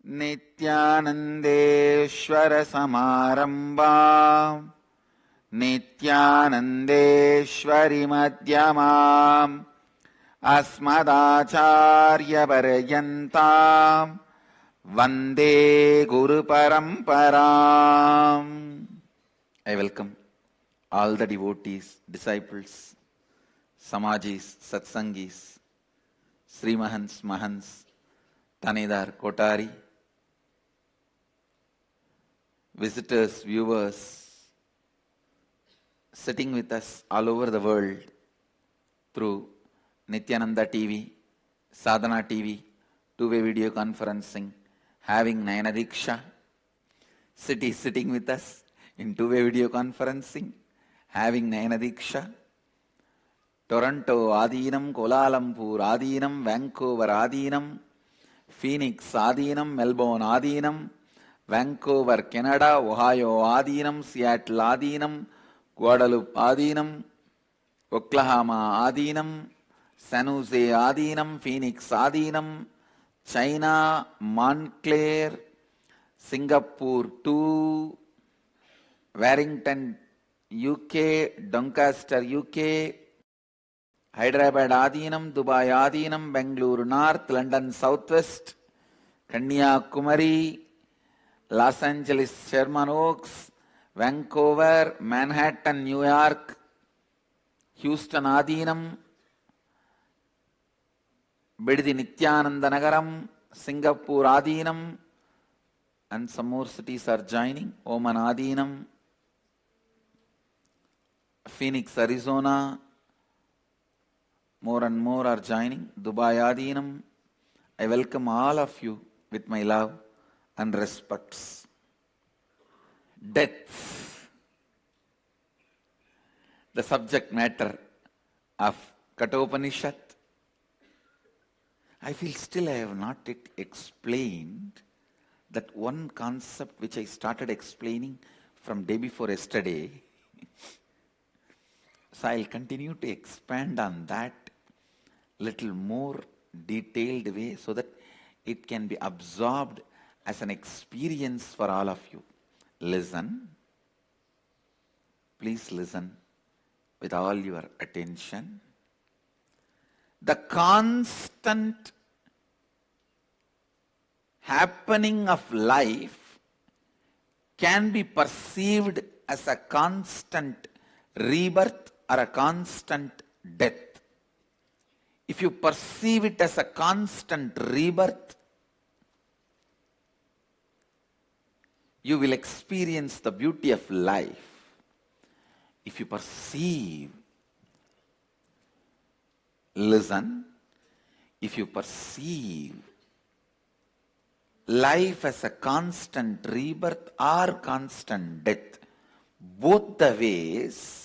नित्यानन्देश्वर समारम्भाम् नित्यानन्देश्वरि मध्यमाम् अस्मदाचार्यपर्यन्ताम् वन्दे गुरुपरम्पराम्. I welcome all the devotees, disciples, Samajis, Satsangis, Sri Mahants, Mahants, Tanedar, Kotari, visitors, viewers, sitting with us all over the world through Nityananda TV, Sadhana TV, two-way video conferencing, having Nayana Diksha, sitting with us in two-way video conferencing, having Nayana Diksha, Toronto Adinam, Kuala Lumpur Adinam, Vancouver Adinam, Phoenix Adinam, Melbourne Adinam, Vancouver, Canada, Ohio Adinam, Seattle Adinam, Guadalupe Adinam, Oklahoma Adinam, San Jose Adinam, Phoenix Adinam, China, Montclair, Singapore 2, Warrington, UK, Doncaster, UK, Hyderabad Adinam, Dubai Adinam, Bangalore North, London Southwest, Kanyakumari, Los Angeles, Sherman Oaks, Vancouver, Manhattan, New York, Houston Adinam, Biddi Nityananda Nagaram, Singapore Adinam, and some more cities are joining. Oman Adinam, Phoenix, Arizona, more and more are joining. Dubai Adinam. I welcome all of you with my love and respects. Death, the subject matter of Kathopanishad. I feel still I have not yet explained that one concept which I started explaining from day before yesterday. So I'll continue to expand on that little more detailed way so that it can be absorbed as an experience for all of you. Listen. Please listen with all your attention. The constant happening of life can be perceived as a constant rebirth or a constant death. If you perceive it as a constant rebirth, you will experience the beauty of life. If you perceive, listen, if you perceive life as a constant rebirth or constant death, both the ways,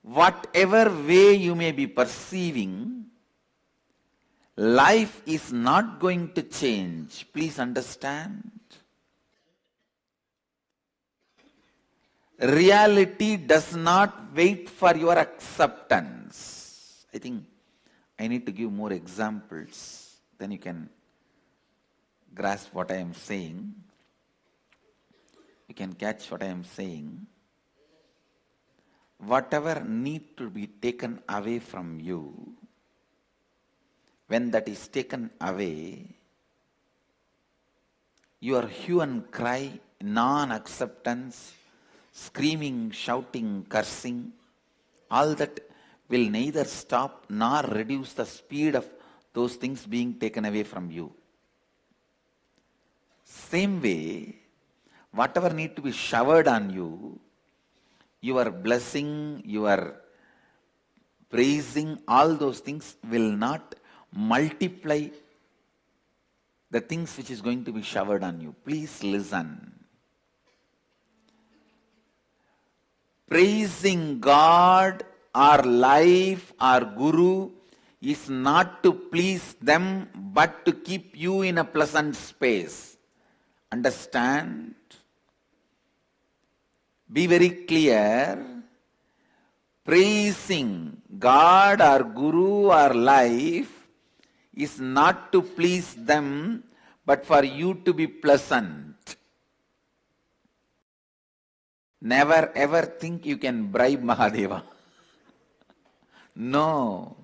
whatever way you may be perceiving, life is not going to change. Please understand. Reality does not wait for your acceptance. I think I need to give more examples, then you can grasp what I am saying. You can catch what I am saying. Whatever need to be taken away from you, when that is taken away, your hue and cry, non-acceptance, screaming, shouting, cursing, all that will neither stop nor reduce the speed of those things being taken away from you. Same way, whatever need to be showered on you, your blessing, your praising, all those things will not multiply the things which is going to be showered on you. Please listen. Praising God or life or Guru is not to please them but to keep you in a pleasant space. Understand? Be very clear. Praising God or Guru or life is not to please them, but for you to be pleasant. Never ever think you can bribe Mahadeva. No.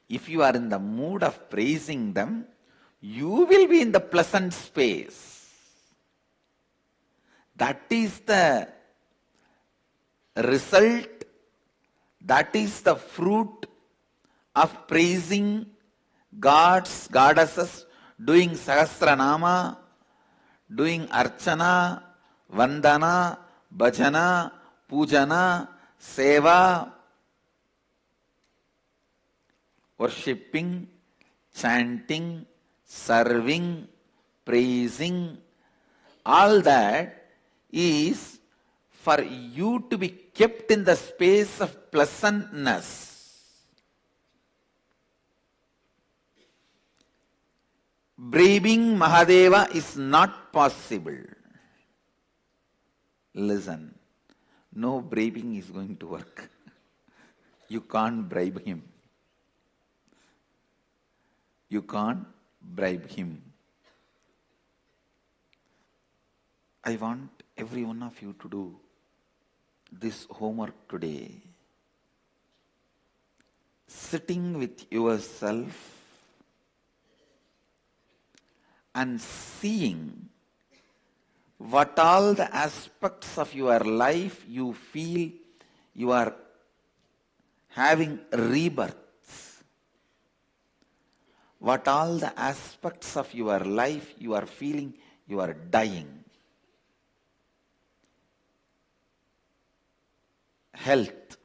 If you are in the mood of praising them, you will be in the pleasant space. That is the result, that is the fruit of praising gods, goddesses, doing Sahasranama, doing Archana, Vandana, Bhajana, Pujana, Seva, worshipping, chanting, serving, praising. All that is for you to be kept in the space of pleasantness. Bribing Mahadeva is not possible. Listen, no bribing is going to work. You can't bribe him. You can't bribe him. I want every one of you to do this homework today. Sitting with yourself and seeing what all the aspects of your life you feel you are having rebirths. What all the aspects of your life you are feeling you are dying. Health.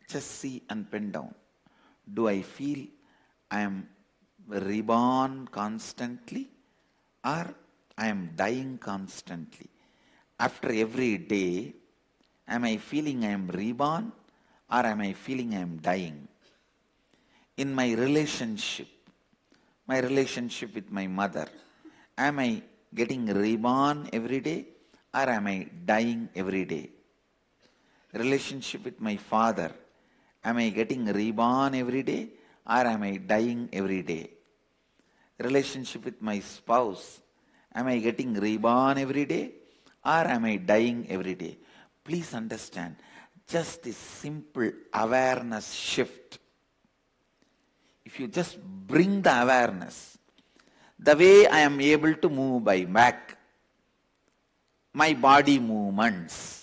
Just see and pen down. Do I feel I am reborn constantly or I am dying constantly? After every day, am I feeling I am reborn or am I feeling I am dying? In my relationship with my mother, am I getting reborn every day or am I dying every day? Relationship with my father, am I getting reborn every day or am I dying every day? Relationship with my spouse, am I getting reborn every day or am I dying every day? Please understand, just this simple awareness shift. If you just bring the awareness, the way I am able to move my back, my body movements,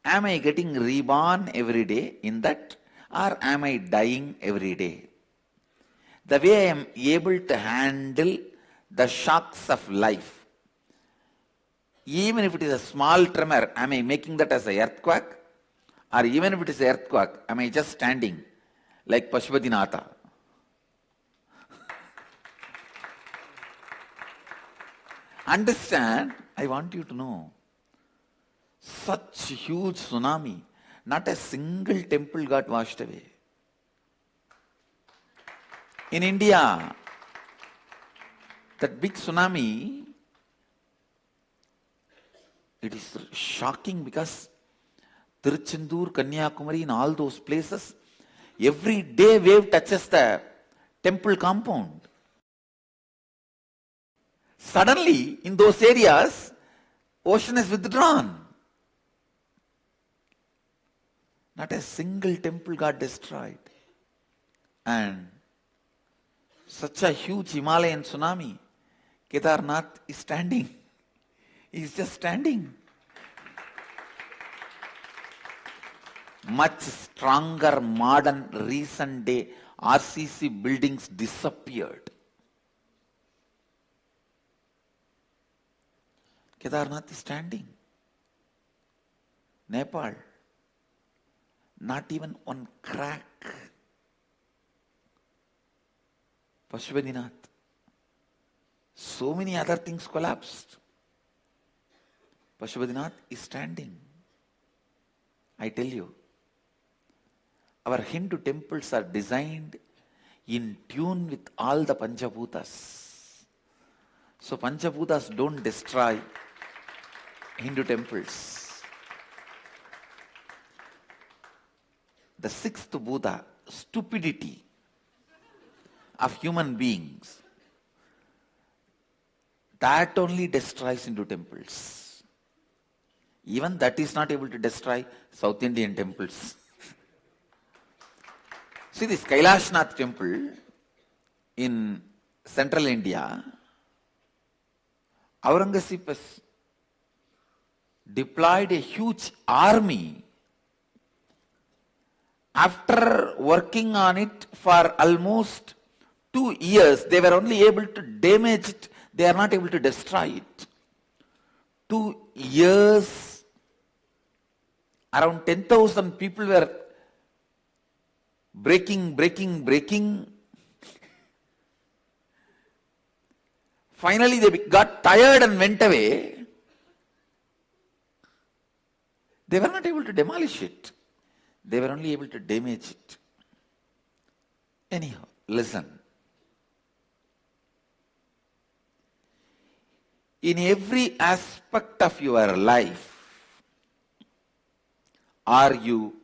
am I getting reborn every day in that or am I dying every day? The way I am able to handle the shocks of life, even if it is a small tremor, am I making that as an earthquake? Or even if it is an earthquake, am I just standing like Pashupatinath? Understand, I want you to know, such huge tsunami, not a single temple got washed away. In India, that big tsunami, it is shocking because Tiruchendur, Kanyakumari, and all those places, every day wave touches the temple compound. Suddenly, in those areas, ocean is withdrawn. Not a single temple got destroyed. And such a huge Himalayan tsunami, Kedarnath is standing. He is just standing. Much stronger, modern, recent day RCC buildings disappeared. Kedarnath is standing. Nepal, not even one crack. Pashupatinath, so many other things collapsed. Pashupatinath is standing. I tell you, our Hindu temples are designed in tune with all the Panchabhutas. So Panchabhutas don't destroy Hindu temples. The sixth Bhuta, stupidity. of human beings, that only destroys into temples. Even that is not able to destroy South Indian temples. See this Kailashnath temple in central India, Aurangzeb has deployed a huge army. After working on it for almost 2 years, they were only able to damage it. They are not able to destroy it. 2 years, around 10,000 people were breaking. Finally, they got tired and went away. They were not able to demolish it. They were only able to damage it. Anyhow, listen. In every aspect of your life, are you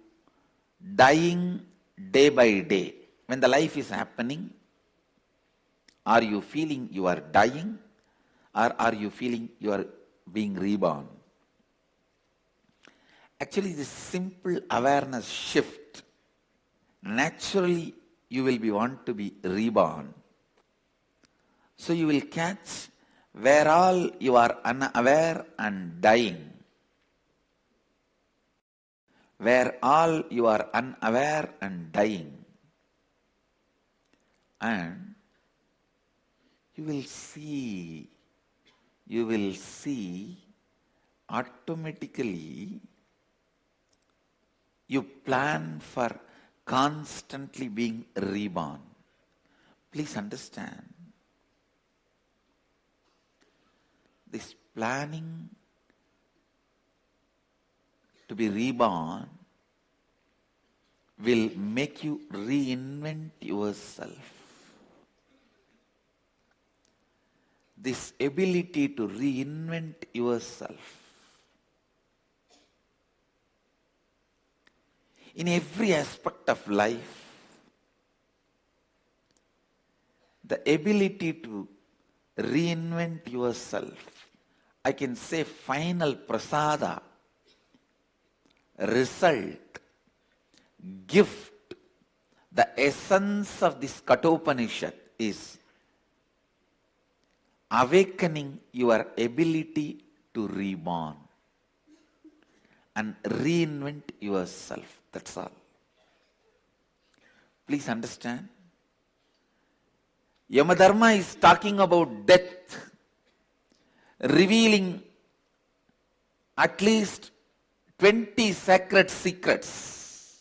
dying day by day? When the life is happening, are you feeling you are dying, or are you feeling you are being reborn? Actually, this simple awareness shift, naturally you will want to be reborn. So you will catch where all you are unaware and dying. Where all you are unaware and dying. And you will see automatically you plan for constantly being reborn. Please understand, this planning to be reborn will make you reinvent yourself. This ability to reinvent yourself in every aspect of life, the ability to reinvent yourself, I can say final prasada, result, gift, the essence of this Kathopanishad is awakening your ability to reborn and reinvent yourself. That's all. Please understand. Yamadharma is talking about death, revealing at least 20 sacred secrets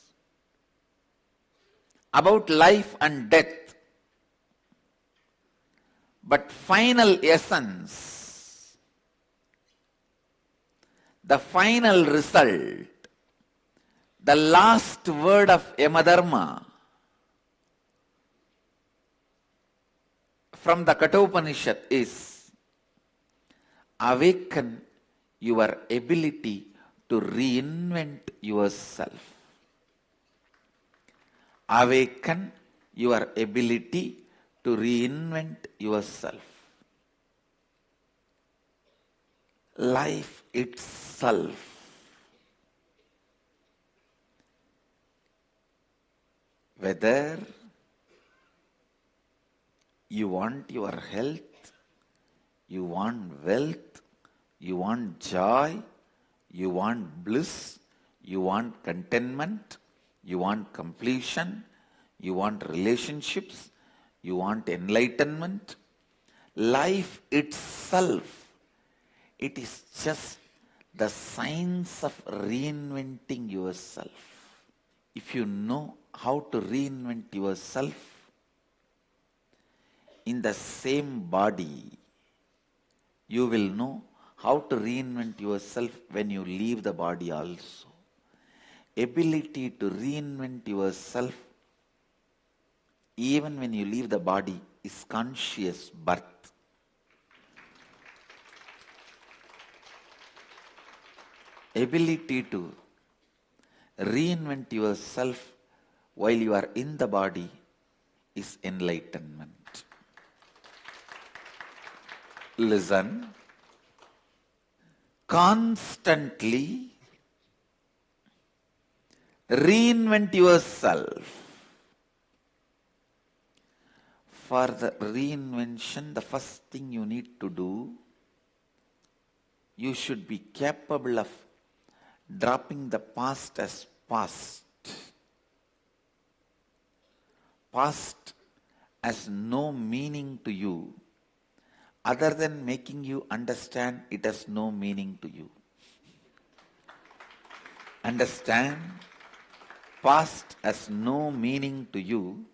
about life and death. But final essence, the final result, the last word of Yamadharma from the Kathopanishad is awaken your ability to reinvent yourself. Awaken your ability to reinvent yourself. Life itself whether you want your health, you want wealth, you want joy, you want bliss, you want contentment, you want completion, you want relationships, you want enlightenment. Life itself, it is just the science of reinventing yourself. If you know how to reinvent yourself in the same body, you will know how to reinvent yourself when you leave the body also. Ability to reinvent yourself even when you leave the body is conscious birth. Ability to reinvent yourself while you are in the body is enlightenment. Listen. Constantly reinvent yourself. For the reinvention, the first thing you need to do, you should be capable of dropping the past as past. Past has no meaning to you other than making you understand it has no meaning to you. Understand? Past has no meaning to you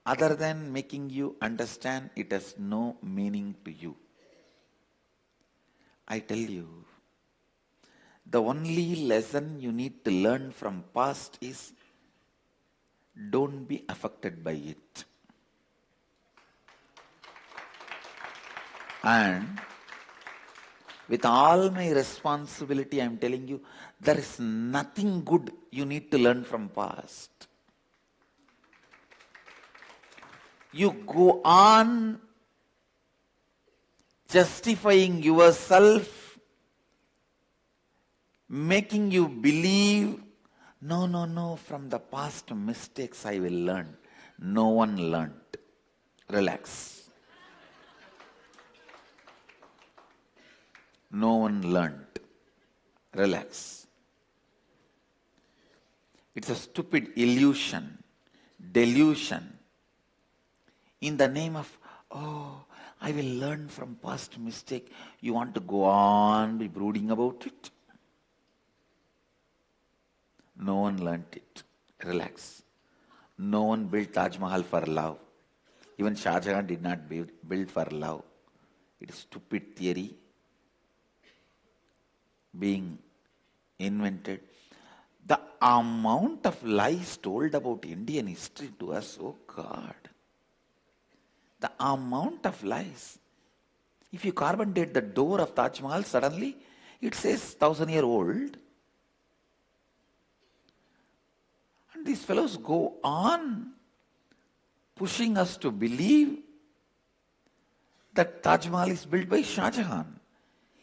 other than making you understand it has no meaning to you. I tell you, the only lesson you need to learn from past is don't be affected by it. And with all my responsibility, I am telling you, there is nothing good you need to learn from past. You go on justifying yourself, making you believe, no, from the past mistakes I will learn. No one learned. Relax. No one learned. Relax. It's a stupid illusion, delusion. In the name of, I will learn from past mistake, you want to go on be brooding about it? No one learnt it. Relax. No one built Taj Mahal for love. Even Shah Jahan did not build for love. It is stupid theory being invented. The amount of lies told about Indian history to us, oh God. The amount of lies. If you carbon date the door of Taj Mahal, suddenly it says 1,000-year-old. And these fellows go on pushing us to believe that Taj Mahal is built by Shah Jahan.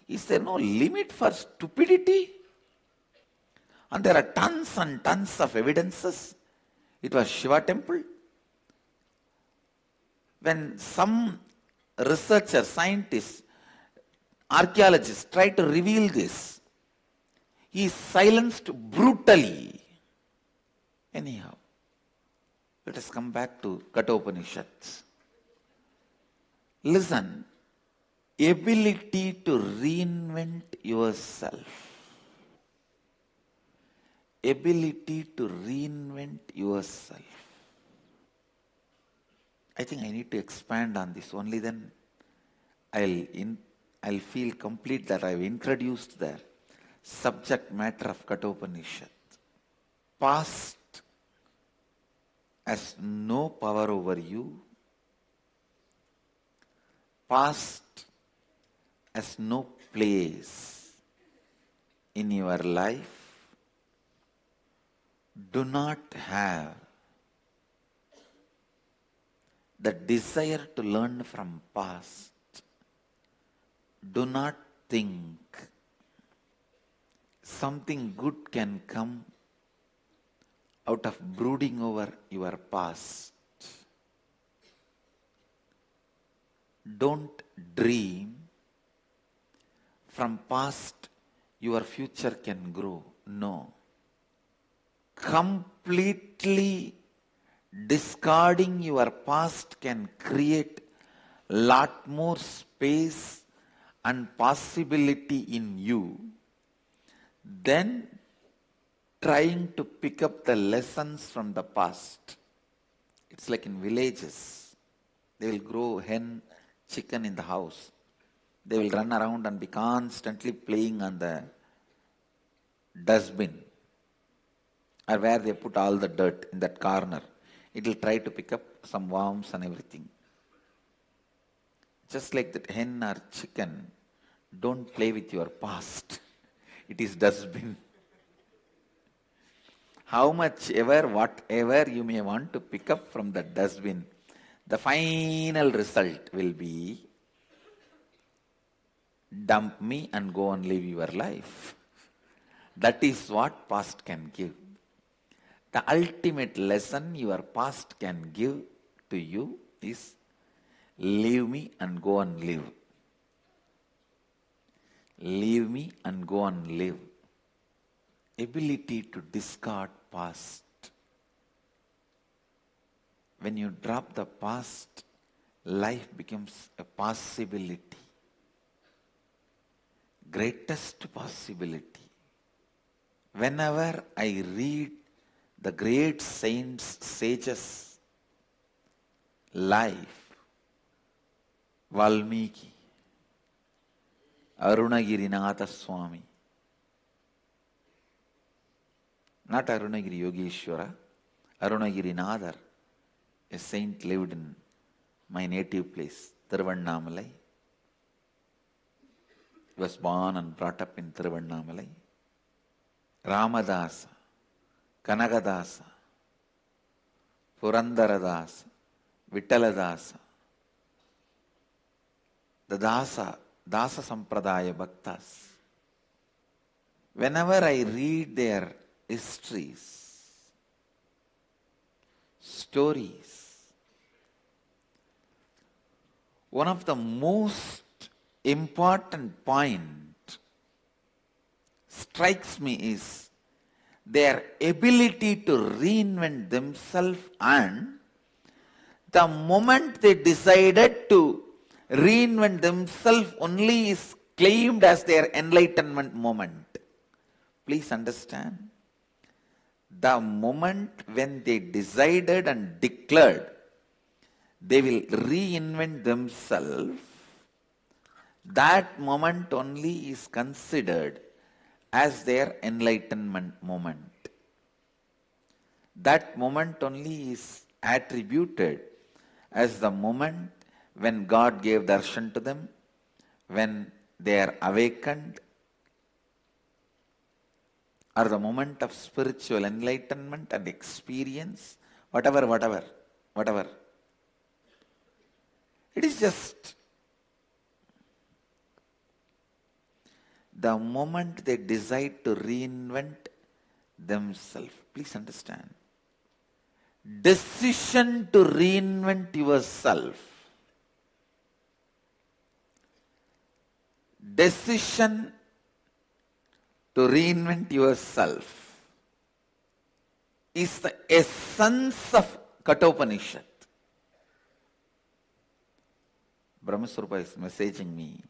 Is there no limit for stupidity? And there are tons and tons of evidences. It was Shiva temple. When some researchers, scientists, archaeologists try to reveal this, he is silenced brutally. Anyhow, let us come back to Kathopanishads. Listen, ability to reinvent yourself. Ability to reinvent yourself. I think I need to expand on this. Only then I'll feel complete that I've introduced the subject matter of Kathopanishad. Past has no power over you. Past has no place in your life. Do not have the desire to learn from past. Do not think something good can come out of brooding over your past. Don't dream from past your future can grow. No. Completely discarding your past can create lot more space and possibility in you than trying to pick up the lessons from the past. It's like in villages. They will grow hen, chicken in the house. They will run around and be constantly playing on the dustbin or where they put all the dirt in that corner. It will try to pick up some worms and everything. Just like that hen or chicken, don't play with your past. It is dustbin. how much ever, whatever you may want to pick up from the dustbin, the final result will be dump me and go and live your life. That is what past can give. The ultimate lesson your past can give to you is leave me and go and live. Leave me and go and live. Ability to discard past. When you drop the past, life becomes a possibility. Greatest possibility. Whenever I read the great saints, sages' life, Valmiki, Arunagirinatha Swami, not Arunagiri Yogeshwara, Arunagirinatha, a saint lived in my native place, Thiruvannamalai. He was born and brought up in Thiruvannamalai. Ramadasa, Kanagadasa, Purandaradasa, Vittaladasa, the Dasa Sampradaya Bhaktas. Whenever I read their histories, stories, one of the most important point strikes me is their ability to reinvent themselves, and the moment they decided to reinvent themselves only is claimed as their enlightenment moment. Please understand, the moment when they decided and declared they will reinvent themselves, that moment only is considered as their enlightenment moment. That moment only is attributed as the moment when God gave darshan to them, when they are awakened, or the moment of spiritual enlightenment and experience, whatever. It is just the moment they decide to reinvent themselves. Please understand. Decision to reinvent yourself. Decision to reinvent yourself is the essence of Kathopanishad. Brahmaswarupa is messaging me.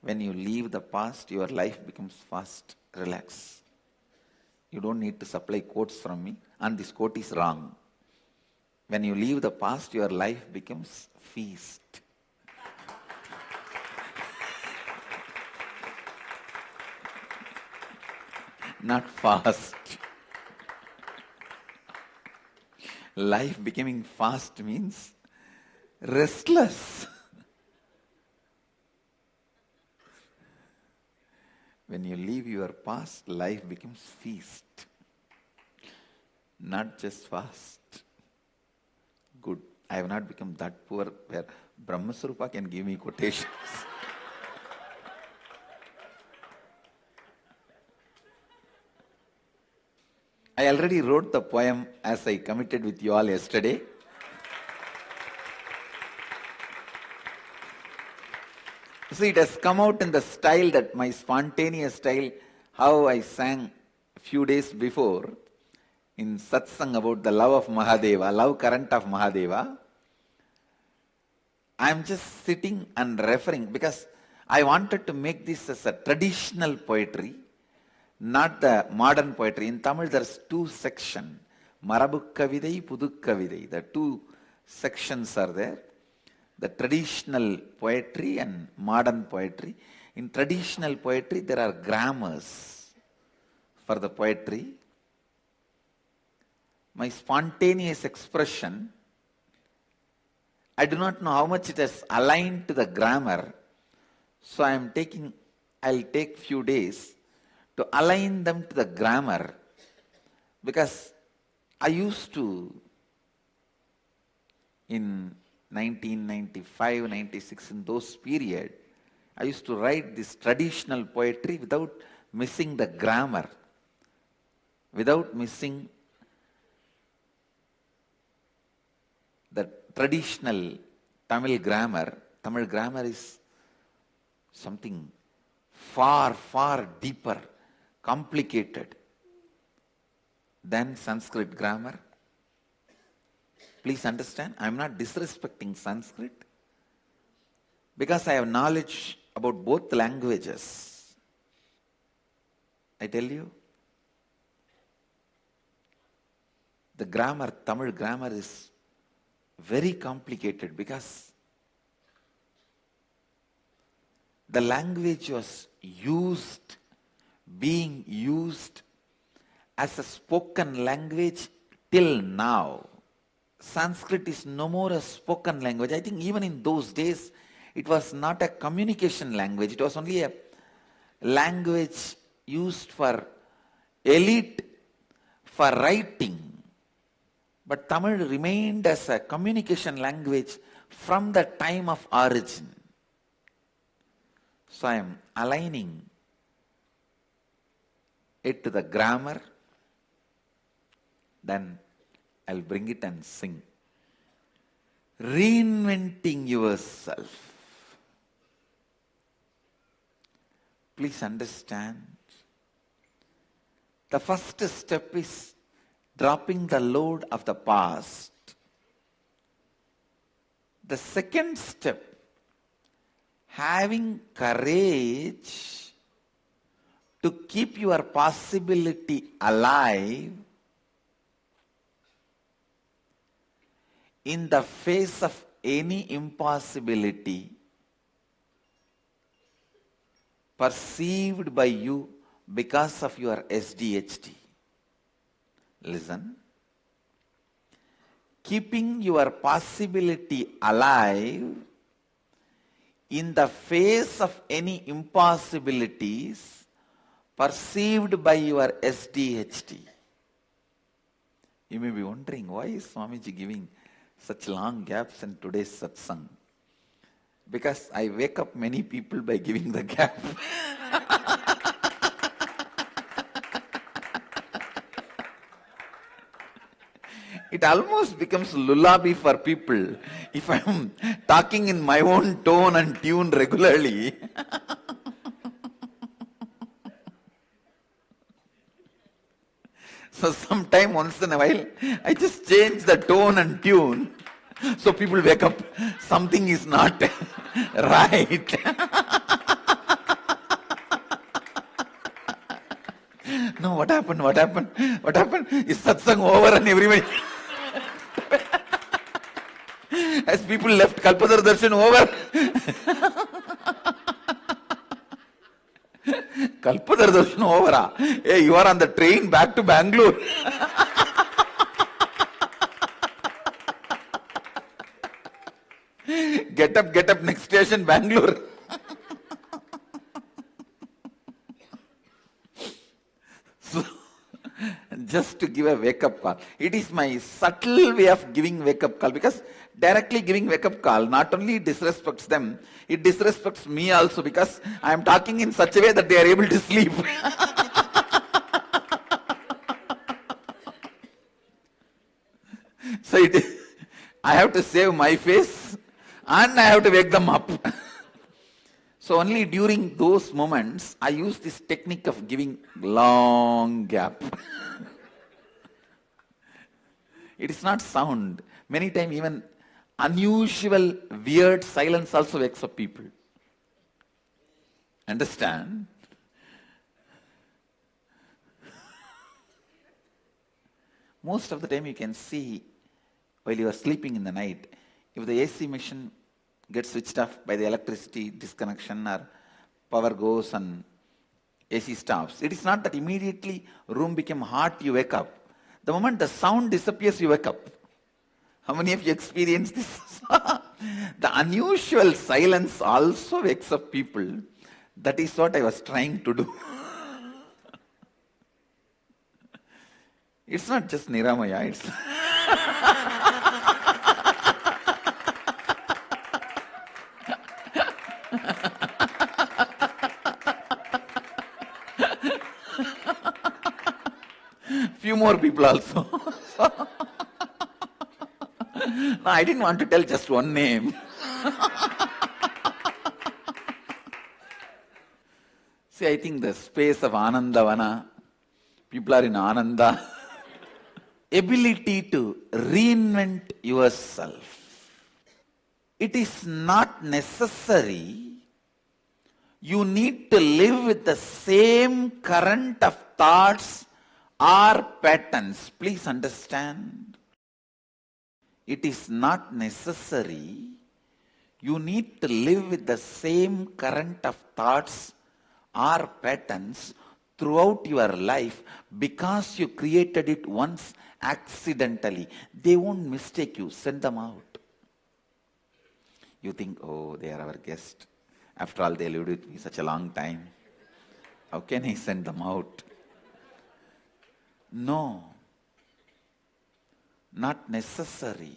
When you leave the past, your life becomes fast. Relax. You don't need to supply quotes from me, and this quote is wrong. When you leave the past, your life becomes feast. Not fast. Life becoming fast means restless. When you leave your past, life becomes feast. Not just fast. Good. I have not become that poor where Brahmaswarupa can give me quotations. I already wrote the poem as I committed with you all yesterday. See, it has come out in the style that my spontaneous style, how I sang a few days before in satsang about the love of Mahadeva, love current of Mahadeva. I am just sitting and referring because I wanted to make this as a traditional poetry, not the modern poetry. In Tamil there's two sections, Marabuk Kavidai, Puduk Kavidai. The two sections are there. The traditional poetry and modern poetry. In traditional poetry, there are grammars for the poetry. My spontaneous expression, I do not know how much it is aligned to the grammar, so I'll take few days to align them to the grammar, because I used to, in 1995, 96, in those period, I used to write this traditional poetry without missing the grammar, without missing the traditional Tamil grammar. Tamil grammar is something far, far deeper, complicated than Sanskrit grammar. Please understand, I am not disrespecting Sanskrit because I have knowledge about both languages. I tell you, the grammar, Tamil grammar is very complicated because the language was being used as a spoken language till now. Sanskrit is no more a spoken language. I think even in those days, it was not a communication language. It was only a language used for elite, for writing. But Tamil remained as a communication language from the time of origin. So I am aligning it to the grammar, then I'll bring it and sing. Reinventing yourself. Please understand, the first step is dropping the load of the past. The second step, having courage to keep your possibility alive in the face of any impossibility perceived by you because of your SDHD. Listen. Keeping your possibility alive in the face of any impossibilities perceived by your SDHD. You may be wondering, why is Swamiji giving such long gaps in today's satsang? Because I wake up many people by giving the gap. It almost becomes lullaby for people if I am talking in my own tone and tune regularly. So sometime once in a while, I just change the tone and tune so people wake up. Something is not right. No, what happened? What happened? What happened? Is satsang over and everybody... As people left Kalpadar Darshan over. Kalpadar Darshan over. Hey, you are on the train back to Bangalore. Get up, next station, Bangalore. So, just to give a wake-up call. It is my subtle way of giving wake-up call, because directly giving wake-up call not only disrespects them, it disrespects me also, because I am talking in such a way that they are able to sleep. So I have to save my face and I have to wake them up. So only during those moments, I use this technique of giving long gap. It is not sound. Many times even unusual, weird silence also wakes up people. Understand? Most of the time you can see while you are sleeping in the night, if the AC machine gets switched off by the electricity disconnection or power goes and AC stops, it is not that immediately room became hot, you wake up. The moment the sound disappears, you wake up. How many of you experience this? The unusual silence also wakes up people. That is what I was trying to do. It's not just Niramaya, it's few more people also. No, I didn't want to tell just one name. See, I think the space of Anandavana, people are in Ananda. Ability to reinvent yourself. It is not necessary you need to live with the same current of thoughts or patterns. Please understand. It is not necessary you need to live with the same current of thoughts or patterns throughout your life because you created it once accidentally. They won't mistake you. Send them out. You think, oh, they are our guest. After all, they lived with me such a long time. How can I send them out? No. Not necessary.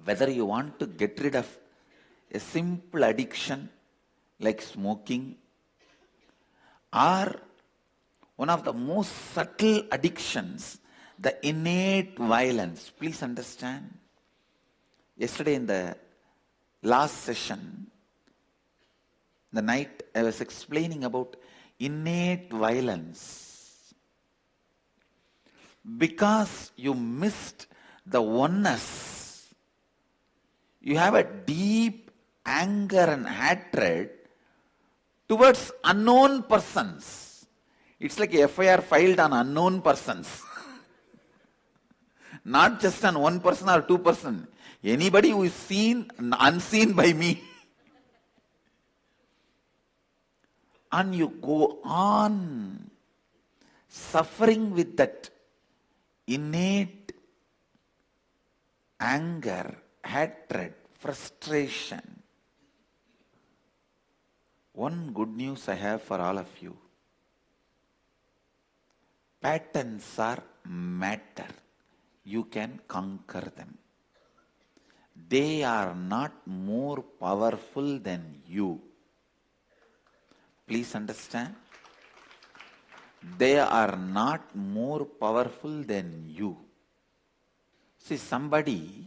Whether you want to get rid of a simple addiction like smoking, or one of the most subtle addictions, the innate violence. Please understand. Yesterday in the last session, the night, I was explaining about innate violence. Because you missed the oneness, you have a deep anger and hatred towards unknown persons. It's like a FIR filed on unknown persons. Not just on one person or two person. Anybody who is seen, unseen by me. And you go on suffering with that innate anger, hatred, frustration. One good news I have for all of you. Patterns are matter. You can conquer them. They are not more powerful than you. Please understand. They are not more powerful than you. See, somebody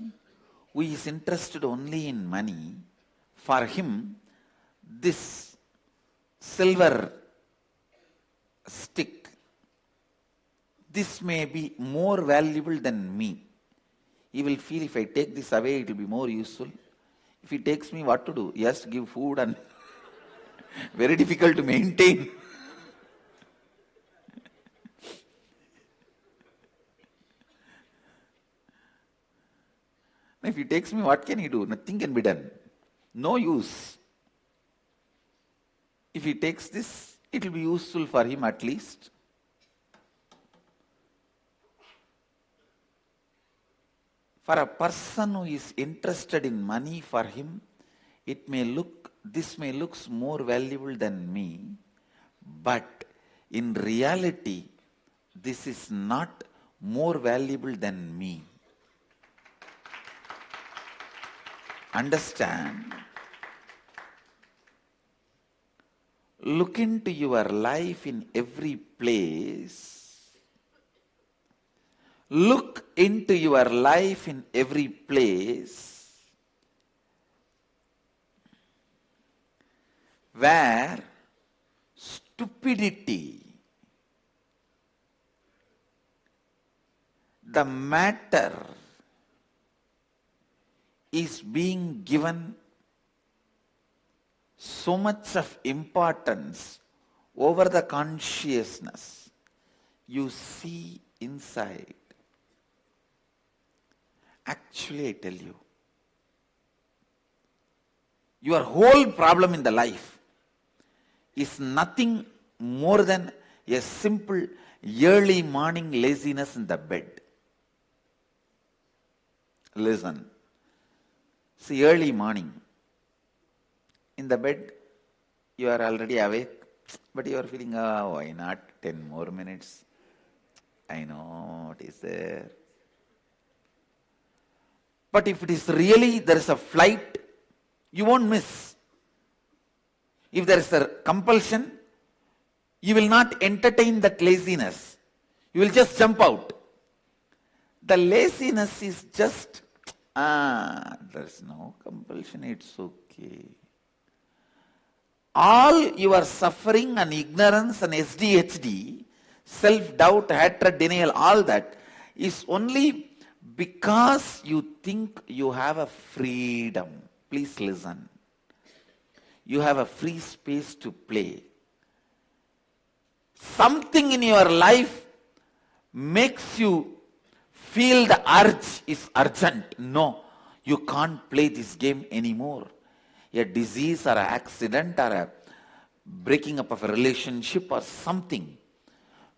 who is interested only in money, for him, this silver stick, this may be more valuable than me. He will feel if I take this away, it will be more useful. If he takes me, what to do? He has to give food and very difficult to maintain. If he takes me, what can he do? Nothing can be done. No use. If he takes this, it will be useful for him at least. For a person who is interested in money, for him, this may look more valuable than me, but in reality, this is not more valuable than me. Understand? Look into your life in every place. Look into your life in every place where stupidity, the matter, is being given so much of importance over the consciousness. You see inside. Actually, I tell you, your whole problem in the life is nothing more than a simple early morning laziness in the bed. Listen. See, early morning, in the bed, you are already awake, but you are feeling, why not 10 more minutes? I know it is there. But if it is really, there is a flight, you won't miss. If there is a compulsion, you will not entertain that laziness. You will just jump out. The laziness is just, there is no compulsion, it's okay. All your suffering and ignorance and SDHD, self-doubt, hatred, denial, all that is only because you think you have a freedom. Please listen. You have a free space to play. Something in your life makes you feel the urge is urgent. No, you can't play this game anymore. A disease or an accident or a breaking up of a relationship or something.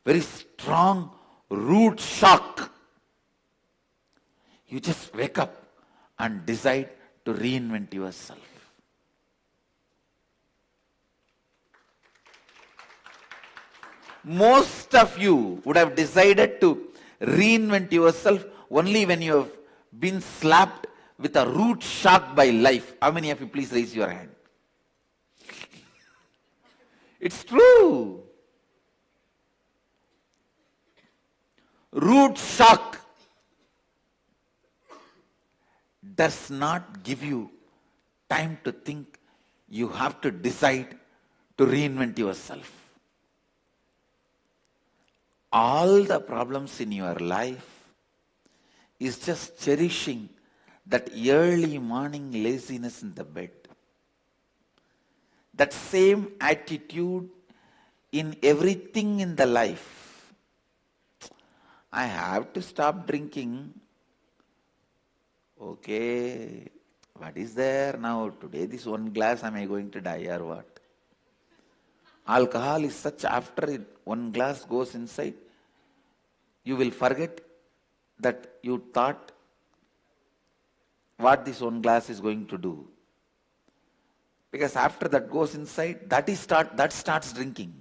Very strong root shock. You just wake up and decide to reinvent yourself. Most of you would have decided to reinvent yourself only when you have been slapped with a root shock by life. How many of you, please raise your hand? It's true. Root shock does not give you time to think. You have to decide to reinvent yourself. All the problems in your life is just cherishing that early morning laziness in the bed. That same attitude in everything in the life. I have to stop drinking. Okay, what is there now? Today this one glass, am I going to die or what? Alcohol is such, after one glass goes inside, you will forget that you thought what this one glass is going to do. Because after that goes inside, that starts drinking.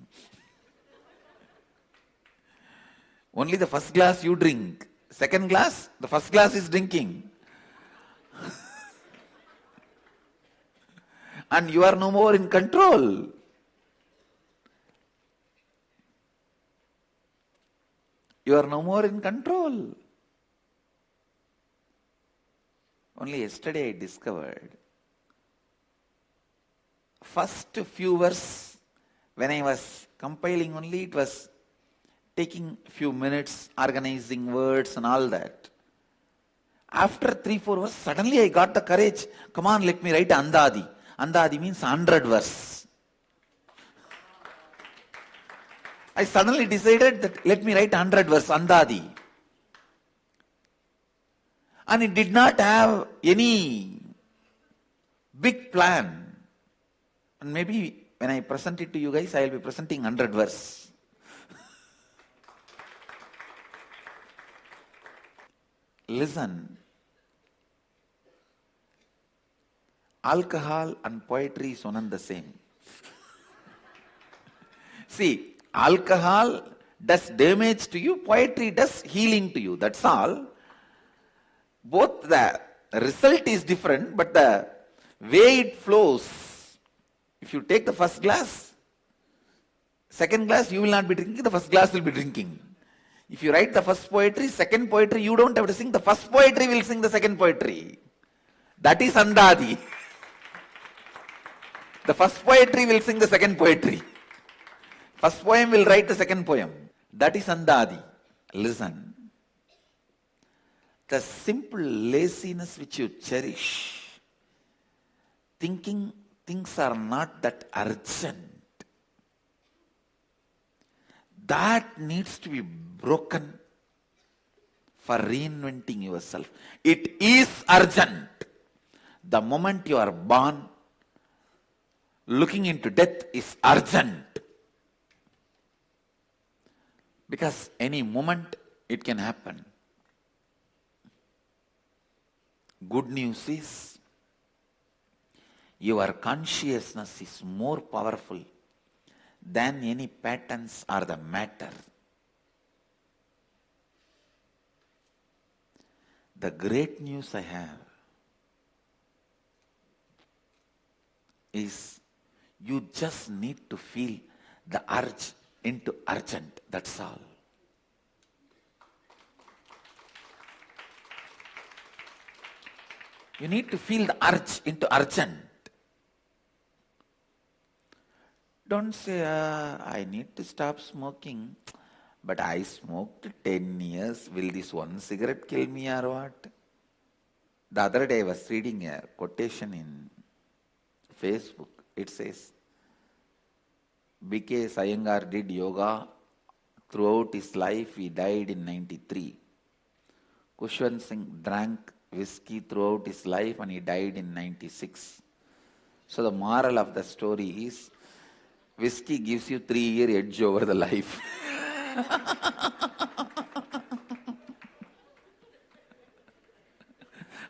Only the first glass you drink. Second glass, the first glass is drinking. And you are no more in control. You are no more in control. Only yesterday I discovered, first few verses, when I was compiling only, it was taking few minutes, organizing words and all that. After 3-4 verses, suddenly I got the courage. Come on, let me write Andadi. Andadi means 100 verse. I suddenly decided that let me write 100 verse, Andadi. And it did not have any big plan. And maybe when I present it to you guys, I will be presenting 100 verse. Listen. Alcohol and poetry is one and the same. See, alcohol does damage to you, poetry does healing to you. That's all. Both the result is different, but the way it flows. If you take the first glass, second glass you will not be drinking, the first glass will be drinking. If you write the first poetry, second poetry, you don't have to sing. The first poetry will sing the second poetry. That is Andadi. The first poetry will sing the second poetry. First poem will write the second poem. That is Andadi. Listen. The simple laziness which you cherish, thinking things are not that urgent, that needs to be broken for reinventing yourself. It is urgent. The moment you are born, looking into death is urgent. Because any moment it can happen. Good news is, your consciousness is more powerful than any patterns or the matter. The great news I have is you just need to feel the urge into urgent. That's all. You need to feel the urge into urgent. Don't say, I need to stop smoking, but I smoked 10 years. Will this one cigarette kill me or what? The other day I was reading a quotation in Facebook. It says, B.K. Iyengar did yoga throughout his life. He died in 93. Kushwant Singh drank whiskey throughout his life and he died in 96. So the moral of the story is, whiskey gives you 3-year edge over the life.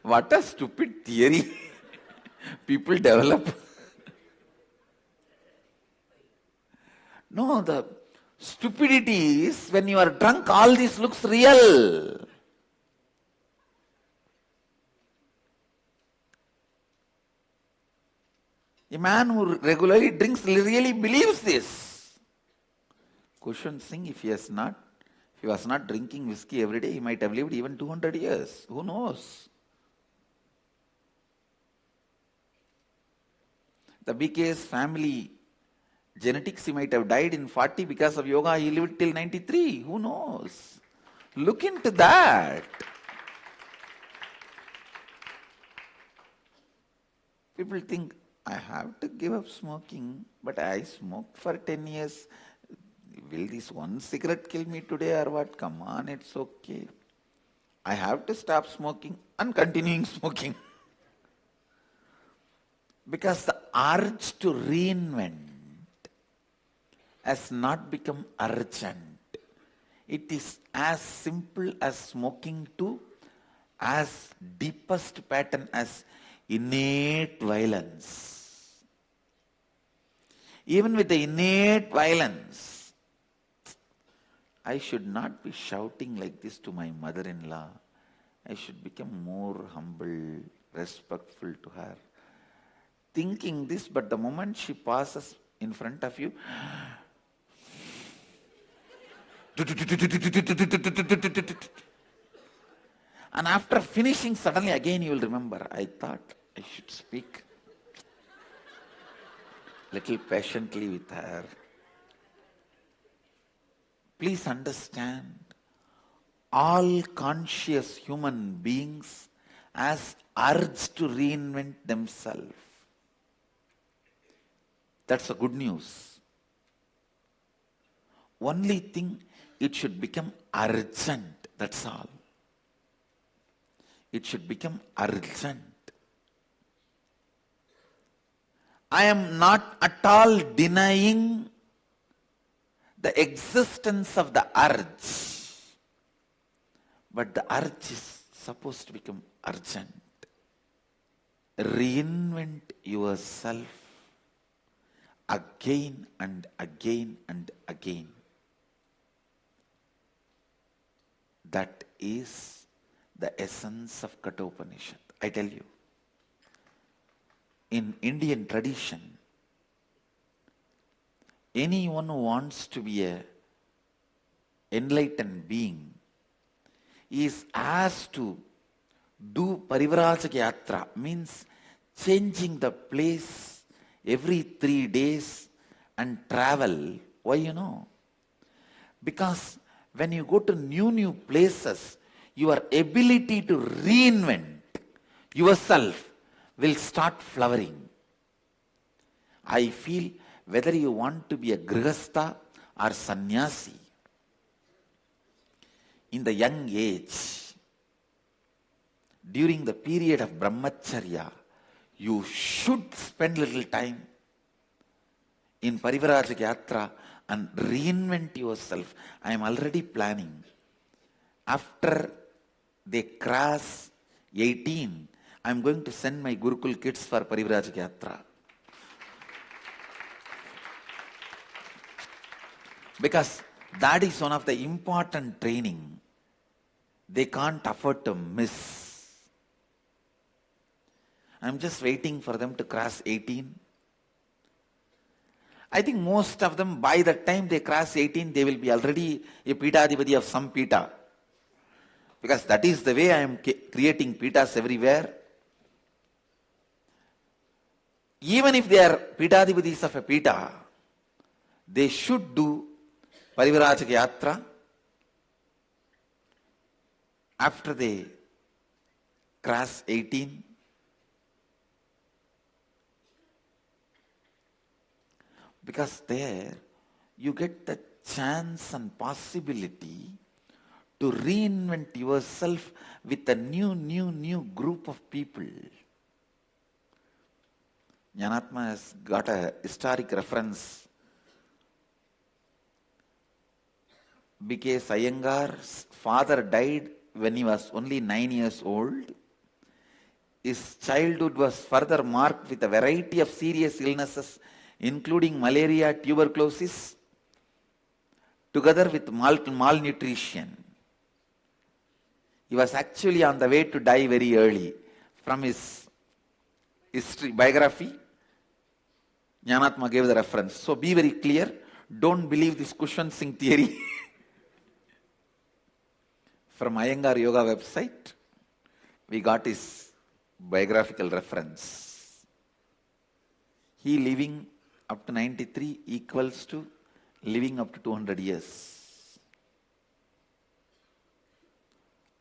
What a stupid theory people develop. No, the stupidity is when you are drunk, all this looks real. A man who regularly drinks really believes this. Kushwant Singh, if he was not drinking whiskey every day, he might have lived even 200 years. Who knows? The BK's family genetics, he might have died in 40 because of yoga. He lived till 93. Who knows? Look into that. People think, I have to give up smoking, but I smoked for 10 years. Will this one cigarette kill me today or what? Come on, it's okay. I have to stop smoking and continuing smoking. Because the urge to reinvent has not become urgent. It is as simple as smoking to as deepest pattern as innate violence. Even with the innate violence, I should not be shouting like this to my mother-in-law. I should become more humble, respectful to her. Thinking this, but the moment she passes in front of you, and after finishing, suddenly again you will remember, I thought I should speak little patiently with her. Please understand, all conscious human beings has urge to reinvent themselves. That's the good news. Only thing, it should become urgent. That's all. It should become urgent. I am not at all denying the existence of the urge, but the urge is supposed to become urgent. Reinvent yourself again and again and again. That is the essence of Kathopanishad. I tell you, in Indian tradition, anyone who wants to be an enlightened being is asked to do Parajatra Yatra, means changing the place every 3 days and travel. Why you know? Because when you go to new places, your ability to reinvent yourself will start flowering. I feel whether you want to be a grihastha or sannyasi, in the young age, during the period of brahmacharya, you should spend little time in Parivrajaka Yatra and reinvent yourself. I am already planning. After they cross 18, I am going to send my Gurukul kids for Parivrajaka Yatra. Because that is one of the important training they can't afford to miss. I'm just waiting for them to cross 18. I think most of them, by the time they cross 18, they will be already a Pitadipati of some Pita. Because that is the way I am creating Pitas everywhere. Even if they are Pitadipatis of a Pita, they should do Parajatra Yatra after they cross 18. Because there you get the chance and possibility to reinvent yourself with a new group of people. Jnanatma has got a historic reference. Because Iyengar's father died when he was only 9 years old. His childhood was further marked with a variety of serious illnesses, including malaria, tuberculosis, together with malnutrition. He was actually on the way to die very early. From his history, biography, Jnanatma gave the reference. So be very clear. Don't believe this cushion sing theory. From Iyengar Yoga website, we got his biographical reference. He living up to 93 equals to living up to 200 years.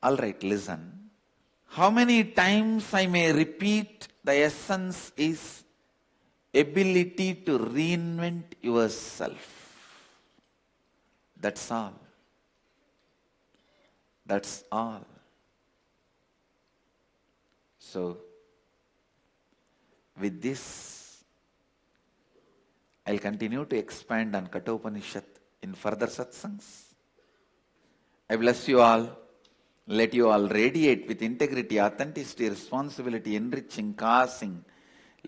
Alright, listen. How many times I may repeat, the essence is ability to reinvent yourself. That's all. That's all. So, with this, I'll continue to expand on Kathopanishad in further satsangs. I bless you all. Let you all radiate with integrity, authenticity, responsibility, enriching, causing,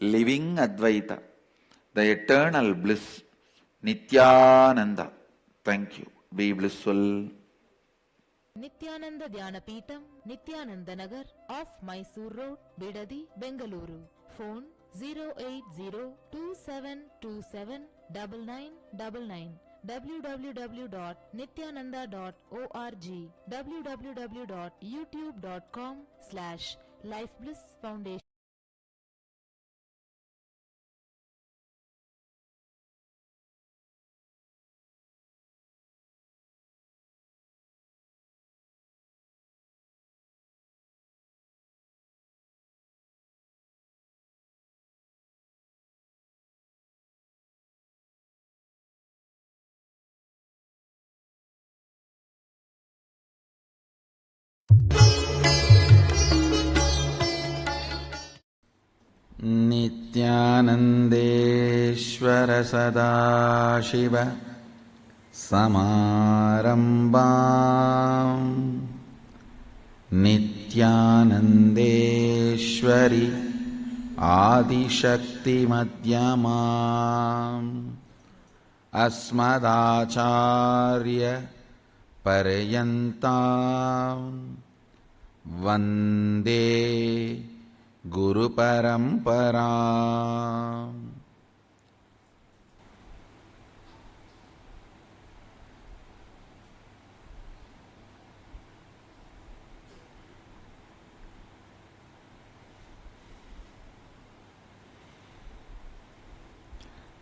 living Advaita, the eternal bliss, Nityananda. Thank you. Be blissful. Nityananda Dhyanapeetham, Nityananda Nagar, off Mysore Road, Bidadi, Bengaluru. Phone 08027279999. www.nityananda.org. www.youtube.com/lifeblissfoundation. नित्यानन्देश्वर Sadashiv समारम्भाम् नित्यानन्देश्वरि आदिशक्तिमध्यमाम् अस्मदाचार्य पर्यन्ताम् वन्दे Guru Parampara.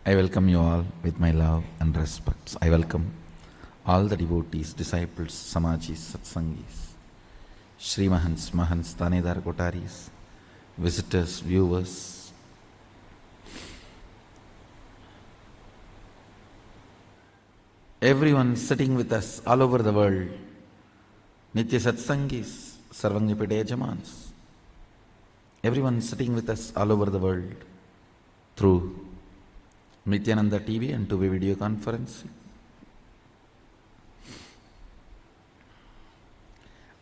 I welcome you all with my love and respect. I welcome all the devotees, disciples, samajis, satsangis, Shri Mahants, Mahants, Tanedar Kotaris, visitors, viewers. Everyone sitting with us all over the world. Nitya Satsangis, Sarvajnapeetha Yajamans. Everyone sitting with us all over the world through Nityananda TV and two-way video conference.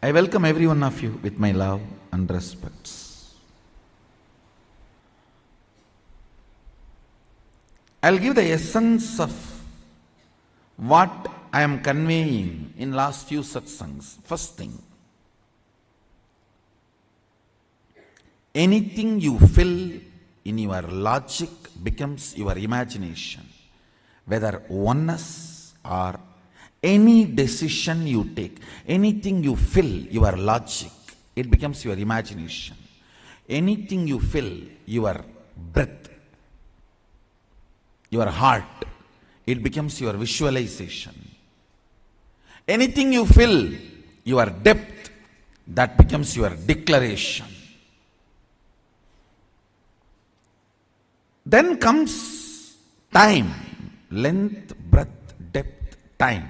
I welcome every one of you with my love and respects. I'll give the essence of what I am conveying in last few satsangs. First thing, anything you fill in your logic becomes your imagination. Whether oneness or any decision you take, anything you fill your logic, it becomes your imagination. Anything you fill your breath, your heart, it becomes your visualization. Anything you fill your depth, that becomes your declaration. Then comes time, length, breadth, depth, time.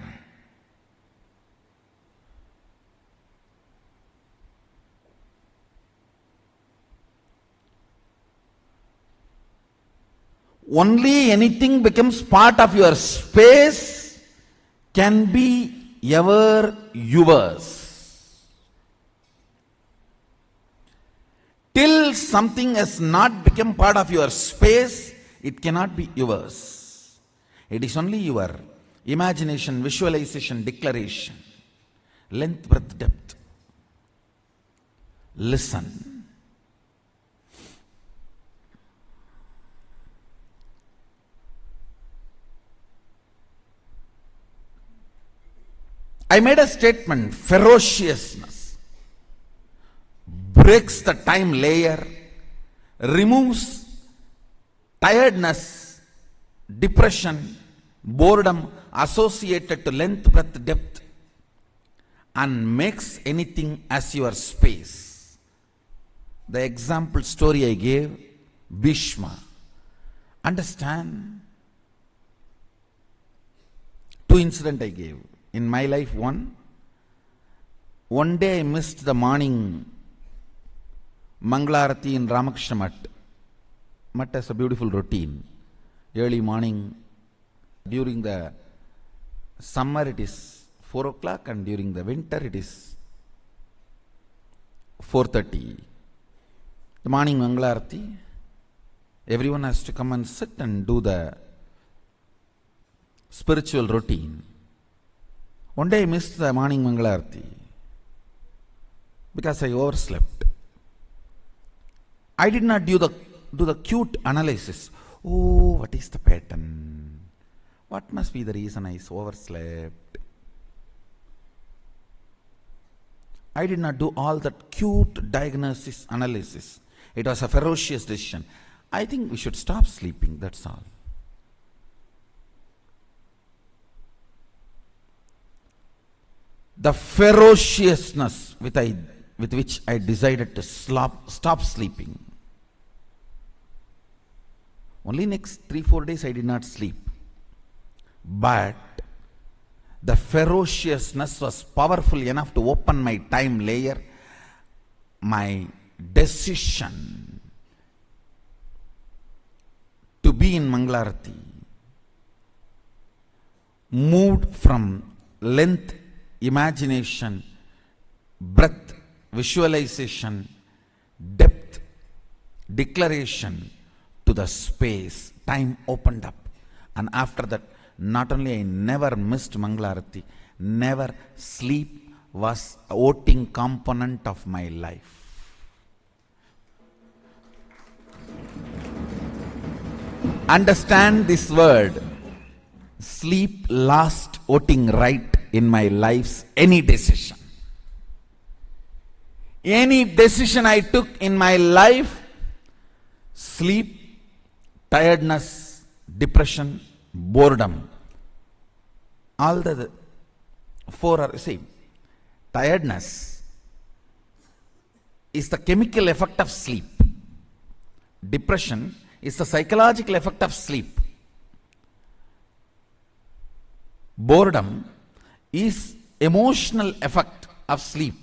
Only anything becomes part of your space can be ever yours. Till something has not become part of your space, it cannot be yours. It is only your imagination, visualization, declaration. Length, breadth, depth. Listen. I made a statement, ferociousness breaks the time layer, removes tiredness, depression, boredom associated to length, breadth, depth, and makes anything as your space. The example story I gave, Bishma. Understand? Two incidents I gave. In my life, one day I missed the morning Mangalarati in Ramakrishna Mutt. Mutt has a beautiful routine. Early morning, during the summer it is 4 o'clock and during the winter it is 4:30. The morning Mangalarati, everyone has to come and sit and do the spiritual routine. One day I missed the morning Mangalarati because I overslept. I did not do the cute analysis. Oh, what is the pattern? What must be the reason I overslept? I did not do all that cute diagnosis analysis. It was a ferocious decision. I think we should stop sleeping, that's all. The ferociousness with which I decided to stop sleeping. Only next 3-4 days I did not sleep. But the ferociousness was powerful enough to open my time layer. My decision to be in Mangalarati moved from length, imagination, breadth, visualization, depth, declaration to the space. Time opened up. And after that, not only I never missed Mangalarati, never sleep was a voting component of my life. Understand this word. Sleep lost voting right in my life's any decision. Any decision I took in my life, sleep, tiredness, depression, boredom, all the four are same. Tiredness is the chemical effect of sleep. Depression is the psychological effect of sleep. Boredom is emotional effect of sleep.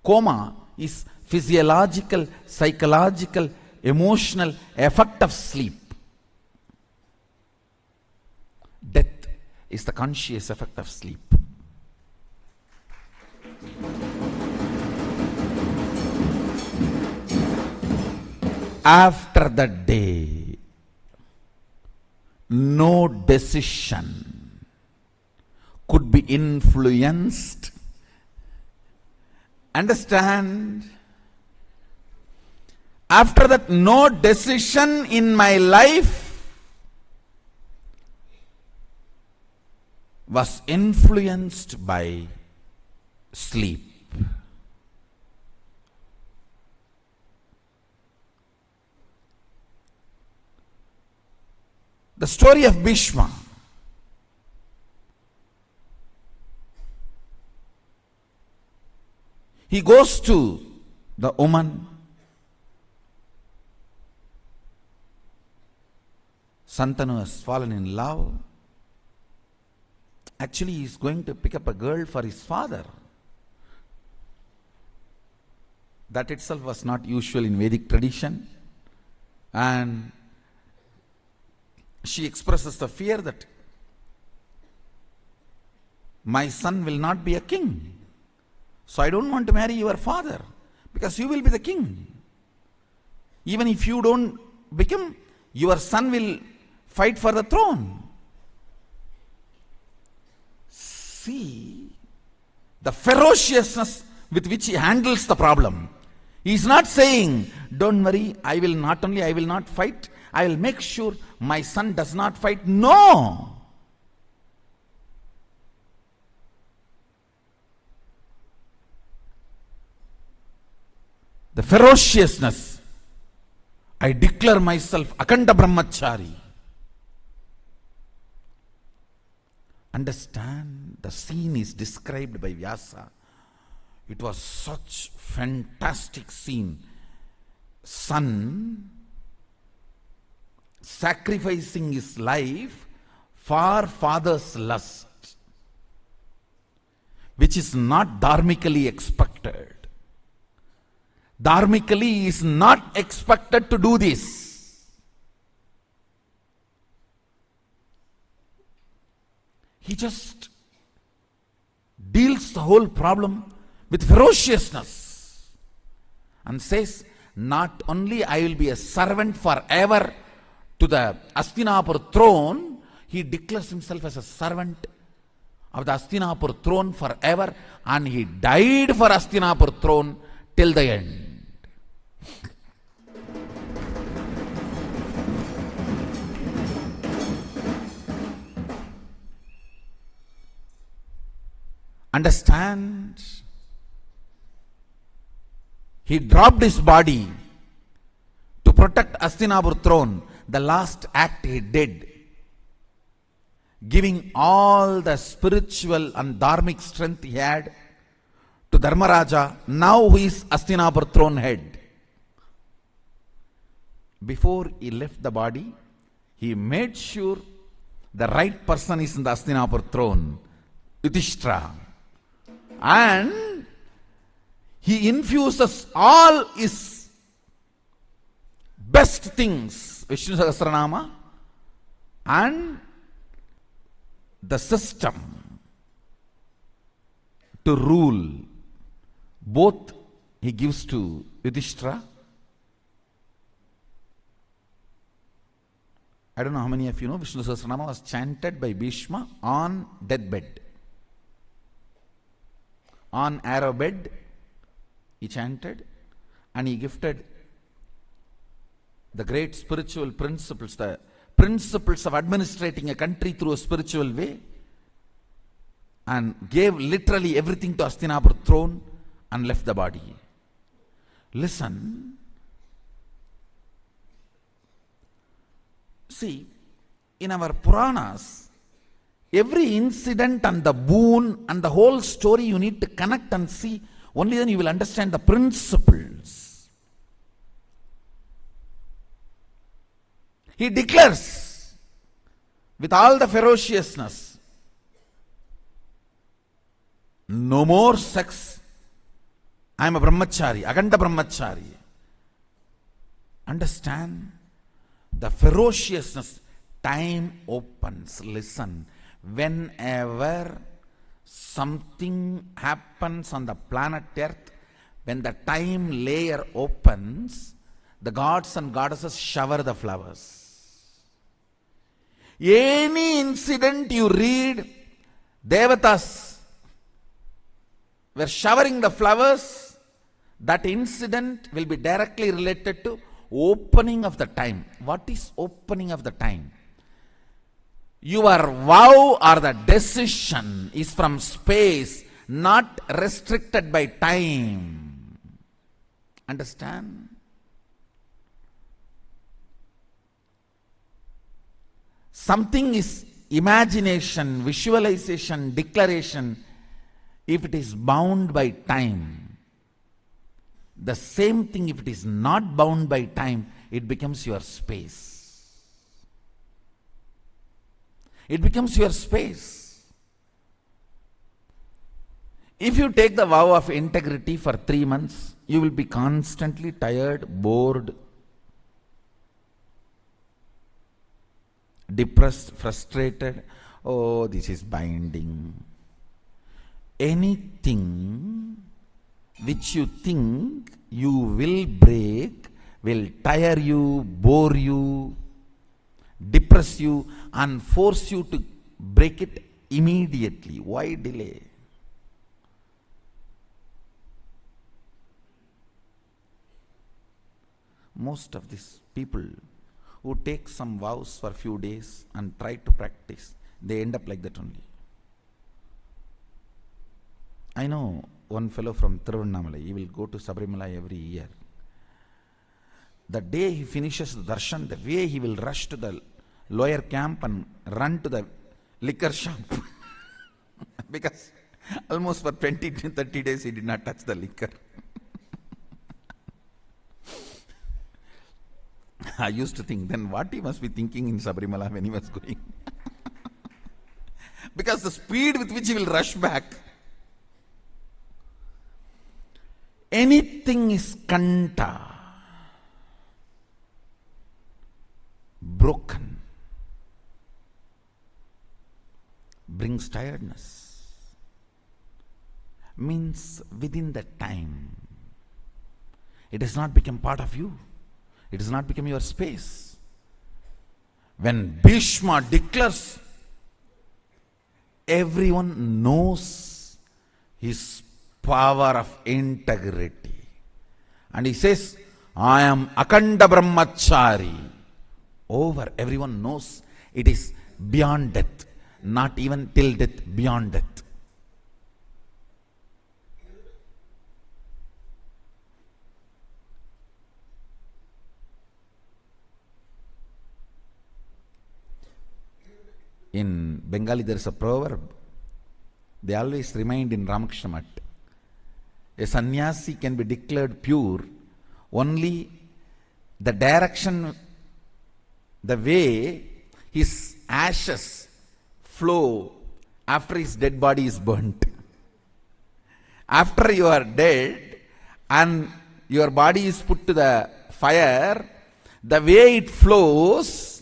Coma is physiological, psychological, emotional effect of sleep. Death is the conscious effect of sleep. After that day, no decision could be influenced. Understand? After that, no decision in my life was influenced by sleep. The story of Bishma. He goes to the woman. Santanu has fallen in love. Actually, he is going to pick up a girl for his father. That itself was not usual in Vedic tradition. And she expresses the fear that my son will not be a king. So I don't want to marry your father because you will be the king. Even if you don't become, your son will fight for the throne. See the ferociousness with which he handles the problem. He is not saying, don't worry, I will not fight, I will make sure my son does not fight. No! The ferociousness. I declare myself Akanda Brahmachari. Understand, the scene is described by Vyasa. It was such fantastic scene. Son sacrificing his life for father's lust, which is not dharmically expected. Dharmically, he is not expected to do this. He just deals the whole problem with ferociousness and says, not only I will be a servant forever to the Hastinapur throne, he declares himself as a servant of the Hastinapur throne forever, and he died for Hastinapur throne till the end. Understand? He dropped his body to protect Hastinapur throne. The last act he did, giving all the spiritual and dharmic strength he had to Dharmaraja, now who is Hastinapur throne head. Before he left the body, he made sure the right person is in the Hastinapur throne, Yudhishthira. And he infuses all his best things, Vishnu Sahasranama, and the system to rule. Both he gives to Yudhishthira. I don't know how many of you know, Vishnu Sahasranama was chanted by Bishma on deathbed. On arrow bed, he chanted, and he gifted the great spiritual principles, the principles of administrating a country through a spiritual way, and gave literally everything to Hastinapur throne and left the body. Listen. See, in our Puranas, every incident and the boon and the whole story you need to connect and see. Only then you will understand the principles. He declares with all the ferociousness, no more sex. I am a brahmachari, Aganda brahmachari. Understand the ferociousness. Time opens. Listen. Whenever something happens on the planet Earth, when the time layer opens, the gods and goddesses shower the flowers. Any incident you read, Devatas were showering the flowers That incident will be directly related to opening of the time. What is opening of the time? Your vow or the decision is from space, not restricted by time. Understand? Something is imagination, visualization, declaration, if it is bound by time. The same thing, if it is not bound by time, it becomes your space. It becomes your space. If you take the vow of integrity for 3 months, you will be constantly tired, bored, depressed, frustrated. Oh, this is binding. Anything which you think you will break will tire you, bore you, depress you, and force you to break it immediately. Why delay? Most of these people who take some vows for a few days and try to practice, they end up like that only. I know one fellow from Tiruvannamalai, he will go to Sabarimala every year. The day he finishes the darshan, the way he will rush to the lower camp and run to the liquor shop. Because almost for 20 to 30 days he did not touch the liquor. I used to think, then what he must be thinking in Sabarimala when he was going. Because the speed with which he will rush back. Anything is kanta, broken, brings tiredness, means within that time, it does not become part of you. It does not become your space. When Bishma declares, everyone knows his power of integrity. And he says, I am Akanda Brahmachari. Over, everyone knows it is beyond death. Not even till death, beyond death. In Bengali there is a proverb. They always remind in Ramakrishna Math. A sannyasi can be declared pure only the direction, the way his ashes flow after his dead body is burnt. After you are dead and your body is put to the fire, the way it flows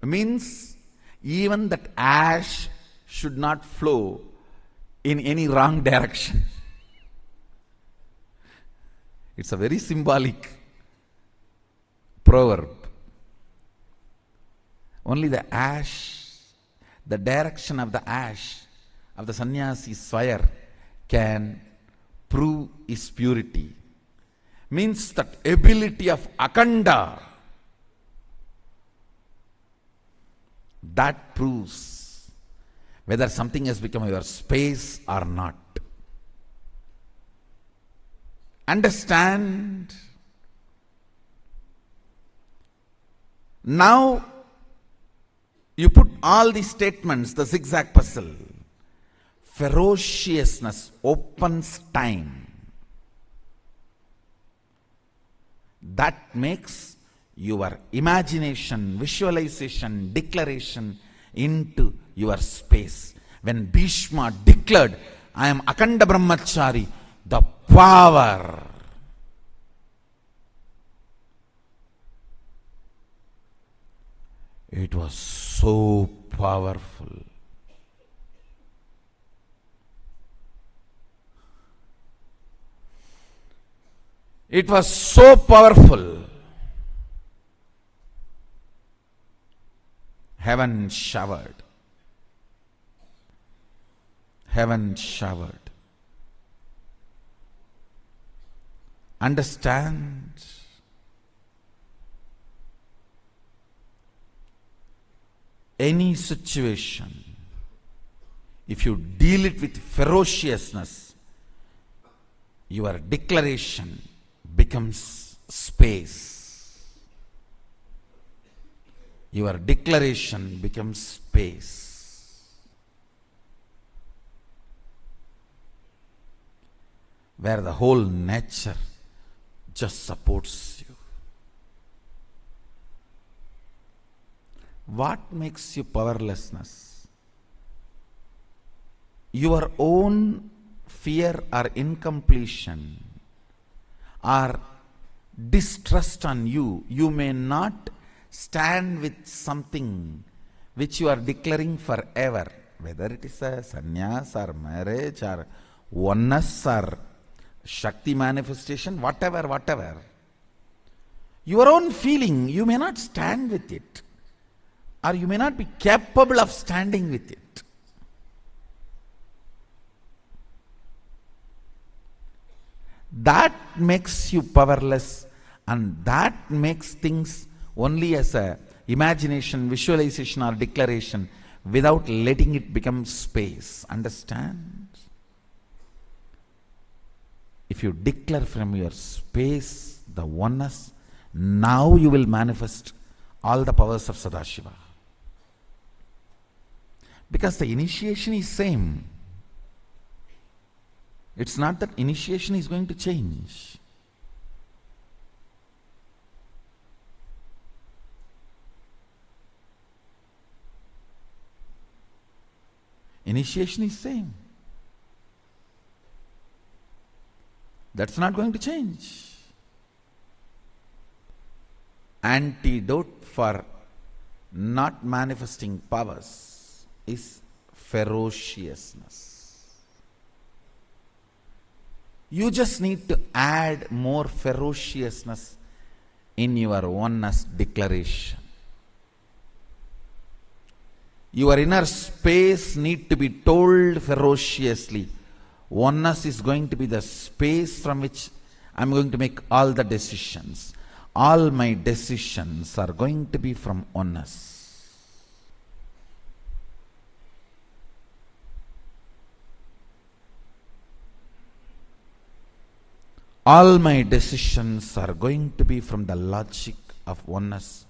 means even that ash should not flow in any wrong direction. It's a very symbolic proverb. Only the ash, the direction of the ash of the sannyasi's fire can prove his purity. Means that ability of akanda, that proves whether something has become your space or not. Understand? Now, you put all these statements, the zigzag puzzle. Ferociousness opens time. That makes your imagination, visualization, declaration into your space. When Bhishma declared, I am Akanda Brahmachari, the power, it was so powerful. It was so powerful. Heaven showered. Heaven showered. understand any situation, if you deal it with ferociousness, your declaration becomes space. Your declaration becomes space. Where the whole nature just supports you. What makes you powerlessness? Your own fear or incompletion or distrust on you. You may not stand with something which you are declaring forever, whether it is a sannyas or marriage or oneness or Shakti manifestation, whatever. Your own feeling, you may not stand with it, or you may not be capable of standing with it. That makes you powerless, and that makes things only as a imagination, visualization or declaration without letting it become space. Understand? If you declare from your space the oneness, now you will manifest all the powers of Sadashiva. Because the initiation is same. It's not that initiation is going to change. Initiation is same. That's not going to change. Antidote for not manifesting powers is ferociousness. You just need to add more ferociousness in your oneness declaration. Your inner space need to be told ferociously, oneness is going to be the space from which I'm going to make all the decisions. All my decisions are going to be from oneness. All my decisions are going to be from the logic of oneness,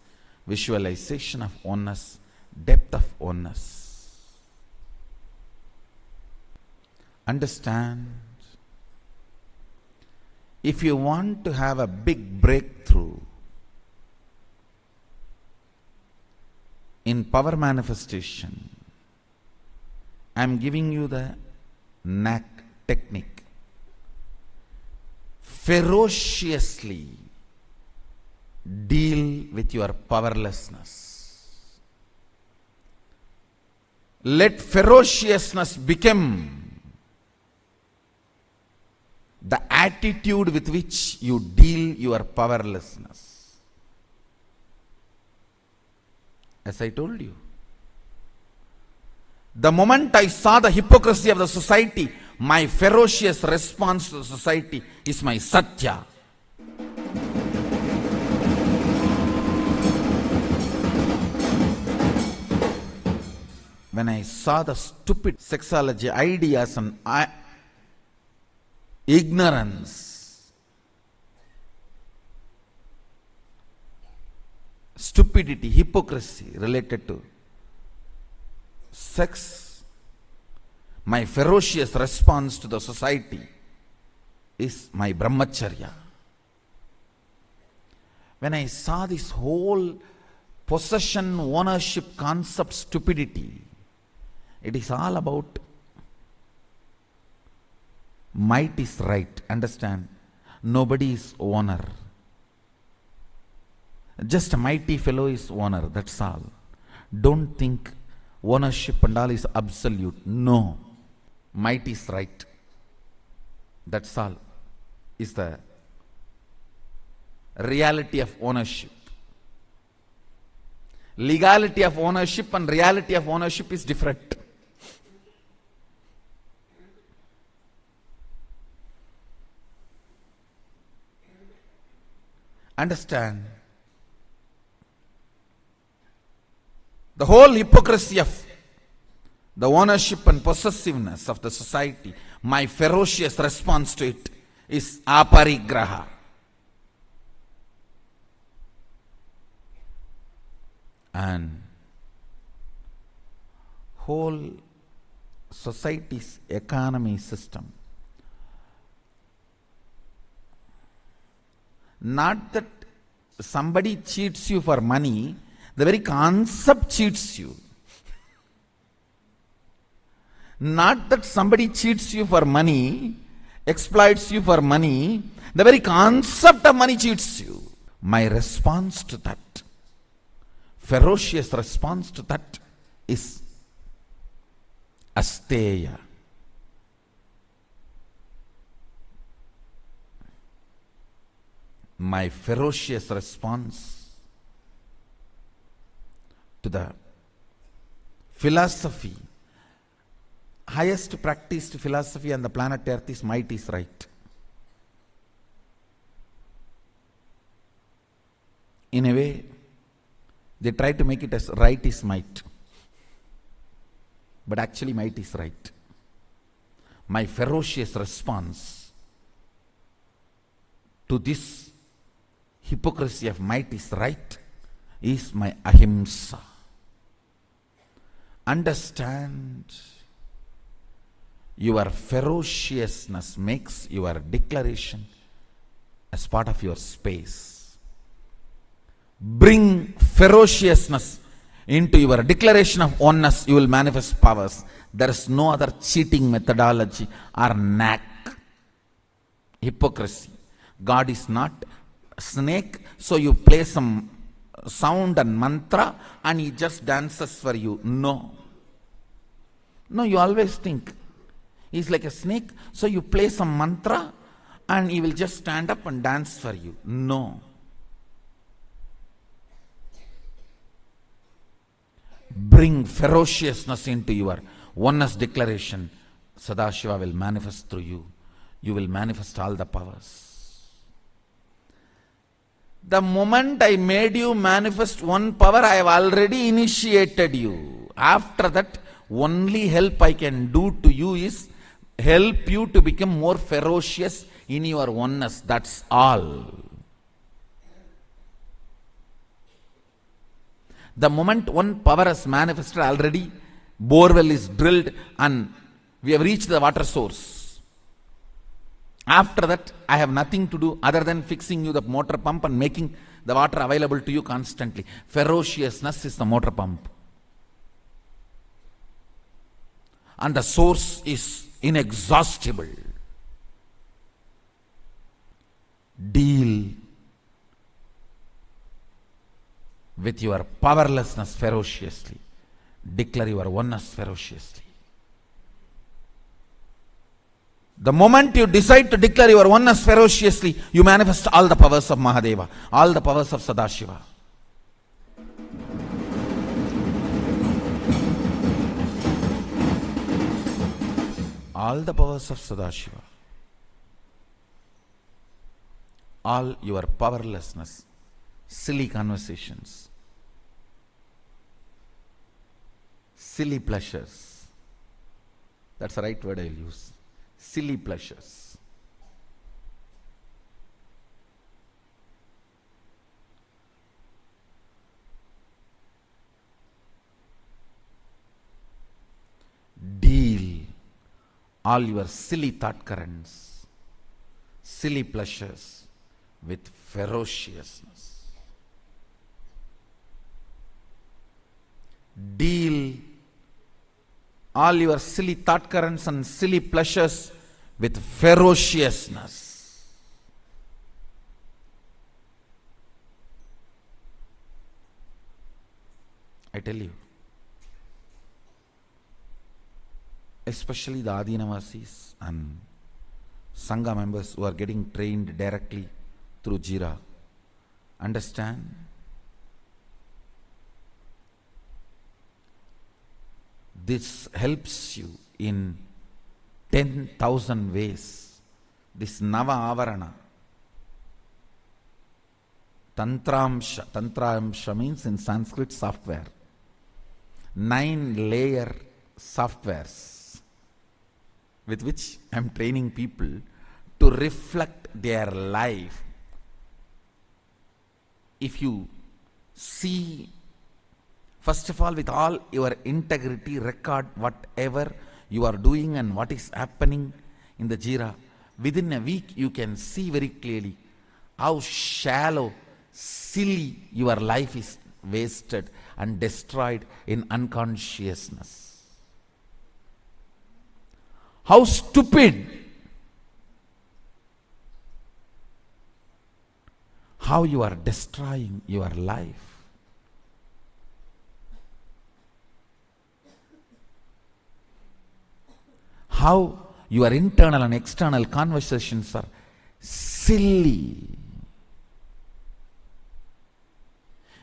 visualization of oneness, depth of oneness. Understand, if you want to have a big breakthrough in power manifestation, I am giving you the knack technique. Ferociously deal with your powerlessness. Let ferociousness become the attitude with which you deal your powerlessness. As I told you, the moment I saw the hypocrisy of the society, my ferocious response to the society is my satya. When I saw the stupid sexology ideas and ignorance, stupidity, hypocrisy related to sex, my ferocious response to the society is my brahmacharya. When I saw this whole possession, ownership concept stupidity, it is all about might is right. Understand? Nobody is owner. Just a mighty fellow is owner. That's all. Don't think ownership and all is absolute. No. Might is right. That's all. Is the reality of ownership. Legality of ownership and reality of ownership is different. Understand the whole hypocrisy of the ownership and possessiveness of the society. My ferocious response to it is aparigraha. And whole society's economy system, not that somebody cheats you for money, the very concept cheats you. Not that somebody cheats you for money, exploits you for money, the very concept of money cheats you. My response to that, ferocious response to that, is asteya. My ferocious response to the philosophy, highest practiced philosophy on the planet Earth is might is right. In a way, they try to make it as right is might. But actually might is right. My ferocious response to this hypocrisy of might is right is my ahimsa. Understand, your ferociousness makes your declaration as part of your space. Bring ferociousness into your declaration of oneness, you will manifest powers. There is no other cheating methodology or knack. Hypocrisy. God is not a snake, so you play some sound and mantra and he just dances for you. No. No, you always think he's like a snake, so you play some mantra and he will just stand up and dance for you. No. Bring ferociousness into your oneness declaration. Sadashiva will manifest through you. You will manifest all the powers. The moment I made you manifest one power, I have already initiated you. After that, only help I can do to you is help you to become more ferocious in your oneness. That's all. The moment one power has manifested already, borewell is drilled and we have reached the water source. After that, I have nothing to do other than fixing you the motor pump and making the water available to you constantly. Ferociousness is the motor pump. And the source is inexhaustible. Deal with your powerlessness ferociously. Declare your oneness ferociously. The moment you decide to declare your oneness ferociously, you manifest all the powers of Mahadeva, all the powers of Sadashiva. All the powers of Sadashiva. All your powerlessness. Silly conversations, silly pleasures. That's the right word I'll use. Silly pleasures. Deal all your silly thought currents, silly pleasures with ferociousness. Deal all your silly thought currents and silly pleasures with ferociousness. I tell you, especially the Adinavasis and Sangha members who are getting trained directly through Jira, understand, this helps you in 10,000 ways. This Nava Avarana, Tantramsha means in Sanskrit software. 9-layer softwares with which I am training people to reflect their life. If you see, first of all, with all your integrity, record whatever you are doing and what is happening in the Jira. Within a week, you can see very clearly how shallow, silly your life is wasted and destroyed in unconsciousness. How stupid, how you are destroying your life. How your internal and external conversations are silly.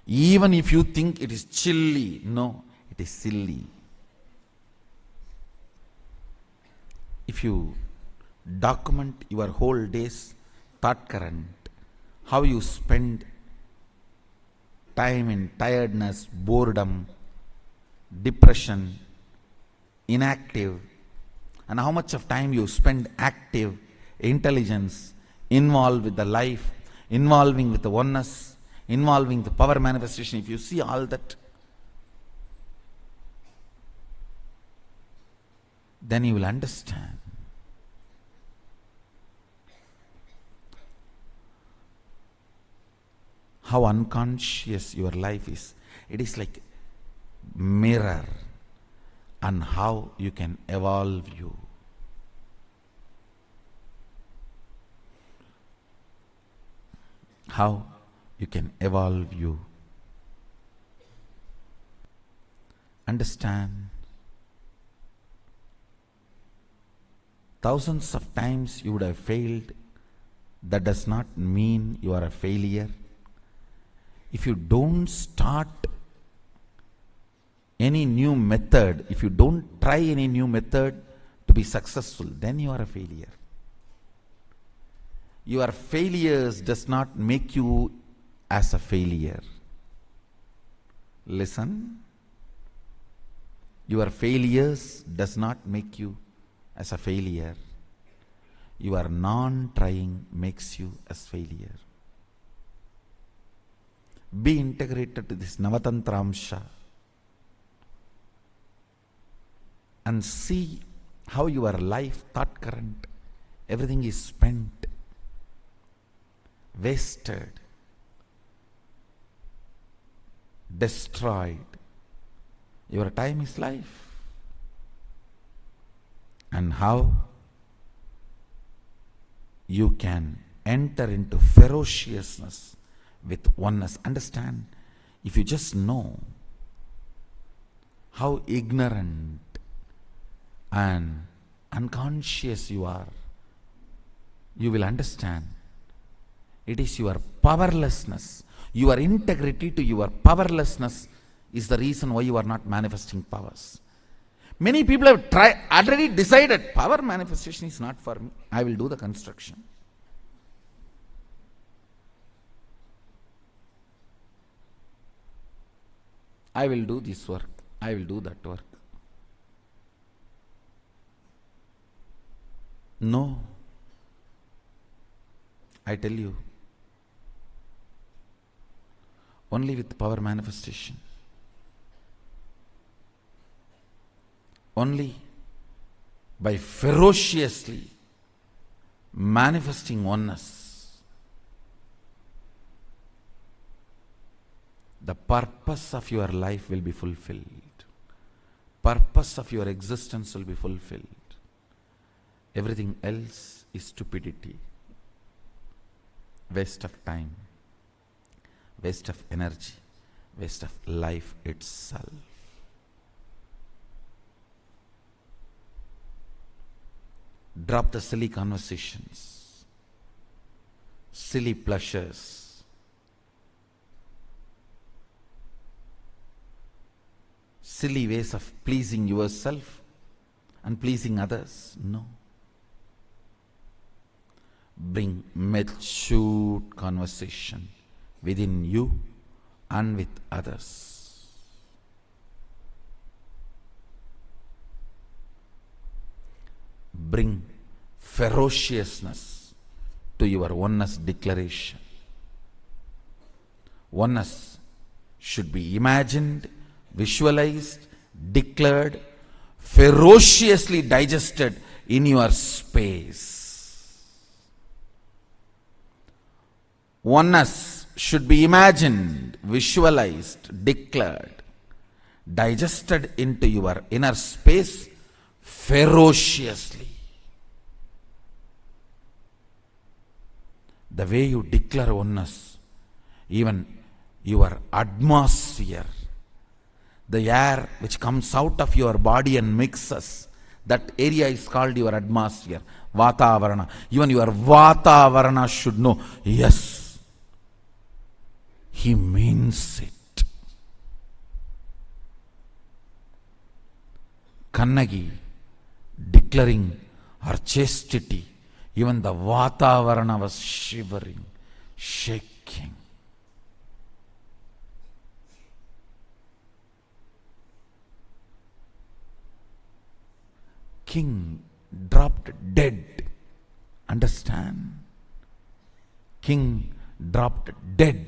Even if you think it is chilly, no, it is silly. If you document your whole day's thought current, how you spend time in tiredness, boredom, depression, inactive, and how much of time you spend active, intelligence, involved with the life, involving with the oneness, involving the power manifestation. If you see all that, then you will understand how unconscious your life is. It is like mirror, and how you can evolve you. How you can evolve you. Understand, thousands of times you would have failed. That does not mean you are a failure. If you don't start any new method, if you don't try any new method to be successful, then you are a failure. Your failures does not make you as a failure. Listen. Your failures does not make you as a failure. Your non-trying makes you as failure. Be integrated to this Nava Tantra and see how your life, thought current, everything is spent, wasted, destroyed. Your time is life. And how you can enter into ferociousness with oneness. Understand, if you just know how ignorant and unconscious you are, you will understand it is your powerlessness, your integrity to your powerlessness is the reason why you are not manifesting powers. Many people have already decided power manifestation is not for me. I will do the construction. I will do this work. I will do that work. No. I tell you, only with power manifestation, only by ferociously manifesting oneness, the purpose of your life will be fulfilled. Purpose of your existence will be fulfilled. Everything else is stupidity, waste of time, waste of energy, waste of life itself. Drop the silly conversations, silly pleasures, silly ways of pleasing yourself and pleasing others. No. Bring matured conversation, within you and with others. Bring ferociousness to your oneness declaration. Oneness should be imagined, visualized, declared, ferociously digested in your space. Oneness should be imagined, visualized, declared, digested into your inner space ferociously. The way you declare oneness, even your atmosphere, the air which comes out of your body and mixes, that area is called your atmosphere, Vatavarana. Even your Vatavarana should know, yes, he means it. Kannagi declaring her chastity, even the Vatavarana was shivering, shaking. King dropped dead. Understand? King dropped dead.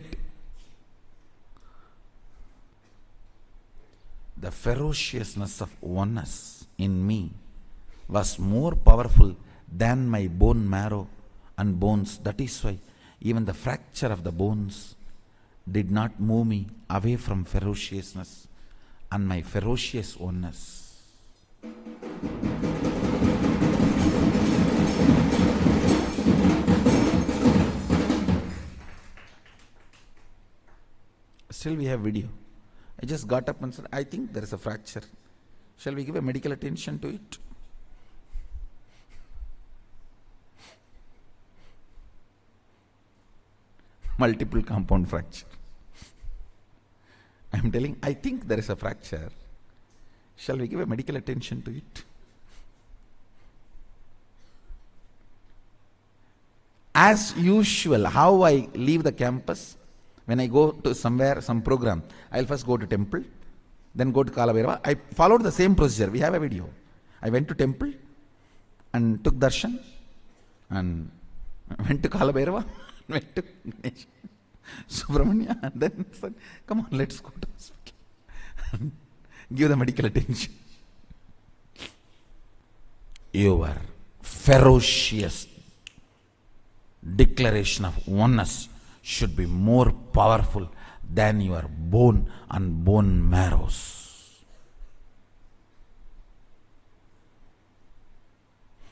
The ferociousness of oneness in me was more powerful than my bone marrow and bones. That is why even the fracture of the bones did not move me away from ferociousness and my ferocious oneness. Still we have video. I just got up and said, I think there is a fracture. Shall we give a medical attention to it? Multiple compound fracture. I am telling, I think there is a fracture. Shall we give a medical attention to it? As usual, how I leave the campus, when I go to somewhere, some program, I'll first go to temple, then go to Kalabhairava. I followed the same procedure. We have a video. I went to temple and took darshan and went to Kalabhairava, went to Subramanya, and then said, come on, let's go to hospital. Give the medical attention. Your ferocious declaration of oneness should be more powerful than your bone and bone marrows.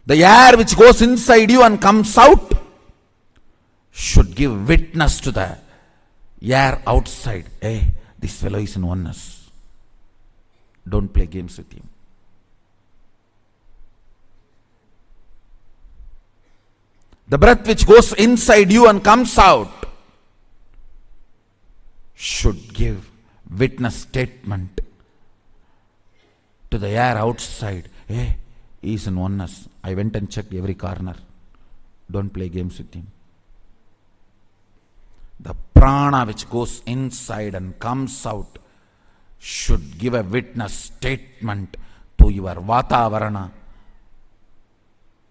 The air which goes inside you and comes out should give witness to the air outside. Hey, this fellow is in oneness. Don't play games with him. The breath which goes inside you and comes out should give witness statement to the air outside. Hey, he is in oneness. I went and checked every corner. Don't play games with him. The prana which goes inside and comes out should give a witness statement to your Vatavarana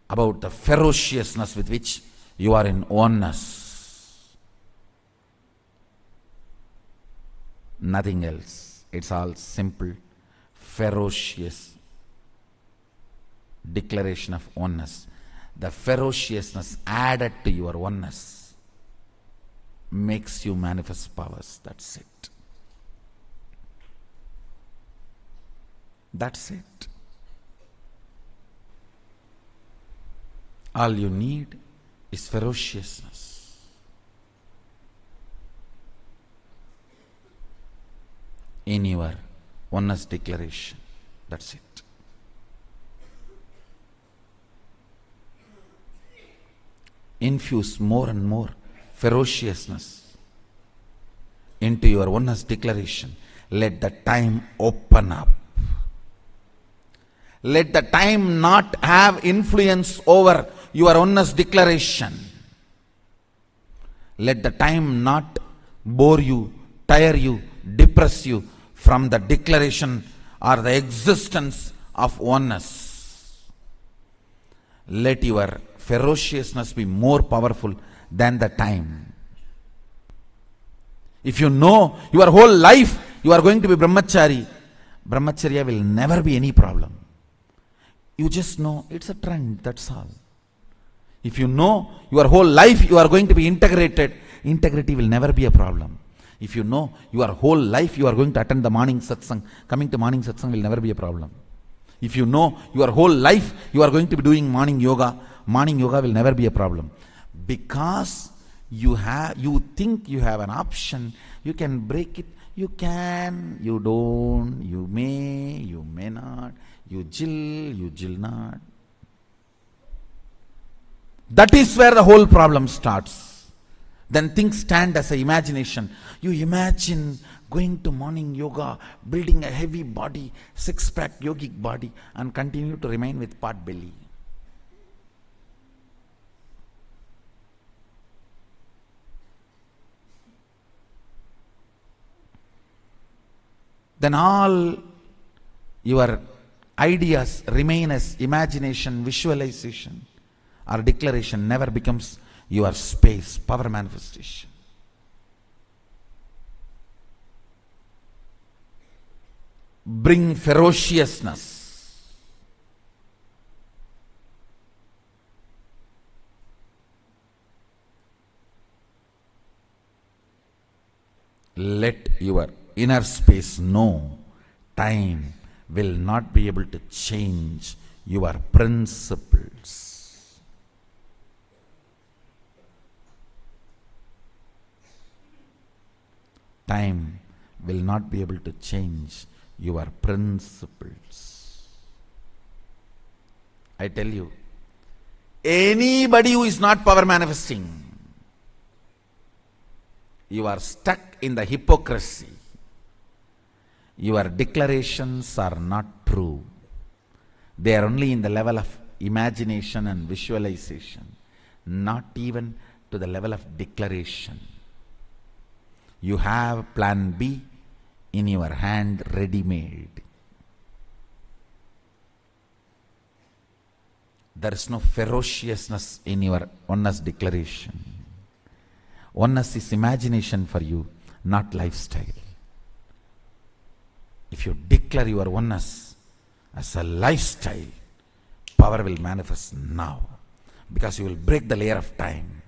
about the ferociousness with which you are in oneness. Nothing else. It's all simple, ferocious declaration of oneness. The ferociousness added to your oneness makes you manifest powers. That's it. That's it. All you need is ferociousness. In your oneness declaration. That's it. Infuse more and more ferociousness into your oneness declaration. Let the time open up. Let the time not have influence over your oneness declaration. Let the time not bore you, tire you, depress you from the declaration or the existence of oneness. Let your ferociousness be more powerful than the time. If you know your whole life you are going to be brahmachari, brahmacharya will never be any problem. You just know it's a trend, that's all. If you know your whole life you are going to be integrated, integrity will never be a problem. If you know your whole life you are going to attend the morning satsang, coming to morning satsang will never be a problem. If you know your whole life you are going to be doing morning yoga will never be a problem. Because you think you have an option, you can break it, you can, you don't, you may not, you jill not. That is where the whole problem starts. Then things stand as an imagination. You imagine going to morning yoga, building a heavy body, six-pack yogic body, and continue to remain with pot belly. Then all your ideas remain as imagination, visualization, or declaration, never becomes your space, power manifestation. Bring ferociousness. Let your inner space know time will not be able to change your principles. Time will not be able to change your principles. I tell you, anybody who is not power manifesting, you are stuck in the hypocrisy. Your declarations are not true. They are only in the level of imagination and visualization, not even to the level of declaration. You have plan B in your hand ready-made. There is no ferociousness in your oneness declaration. Oneness is imagination for you, not lifestyle. If you declare your oneness as a lifestyle, power will manifest now, because you will break the layer of time.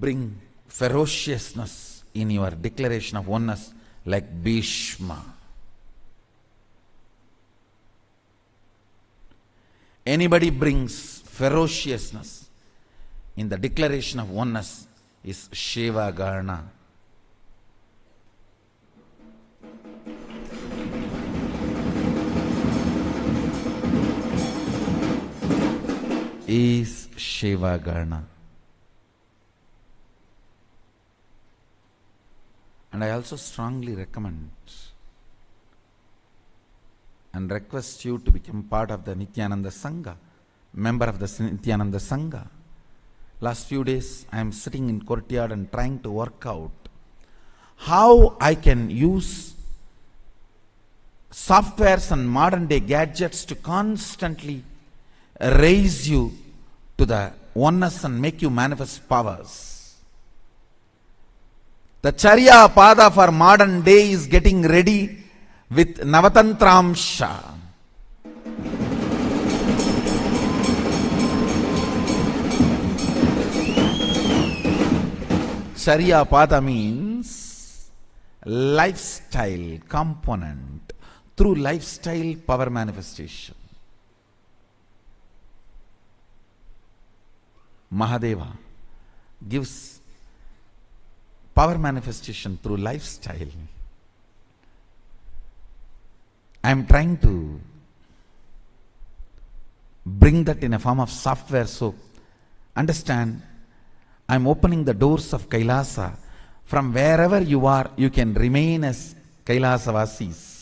Bring ferociousness in your declaration of oneness like Bishma. Anybody brings ferociousness in the declaration of oneness is Seva Gana. Is Seva Gana. And I also strongly recommend and request you to become part of the Nityananda Sangha, member of the Nityananda Sangha. Last few days I am sitting in courtyard and trying to work out how I can use softwares and modern day gadgets to constantly raise you to the oneness and make you manifest powers. The Charya Pada for modern day is getting ready with Nava Tantramsha. Charya Pada means lifestyle component. Through lifestyle, power manifestation. Mahadeva gives power manifestation through lifestyle. I am trying to bring that in a form of software, so understand, I am opening the doors of Kailasa. From wherever you are, you can remain as Kailasa Vasis.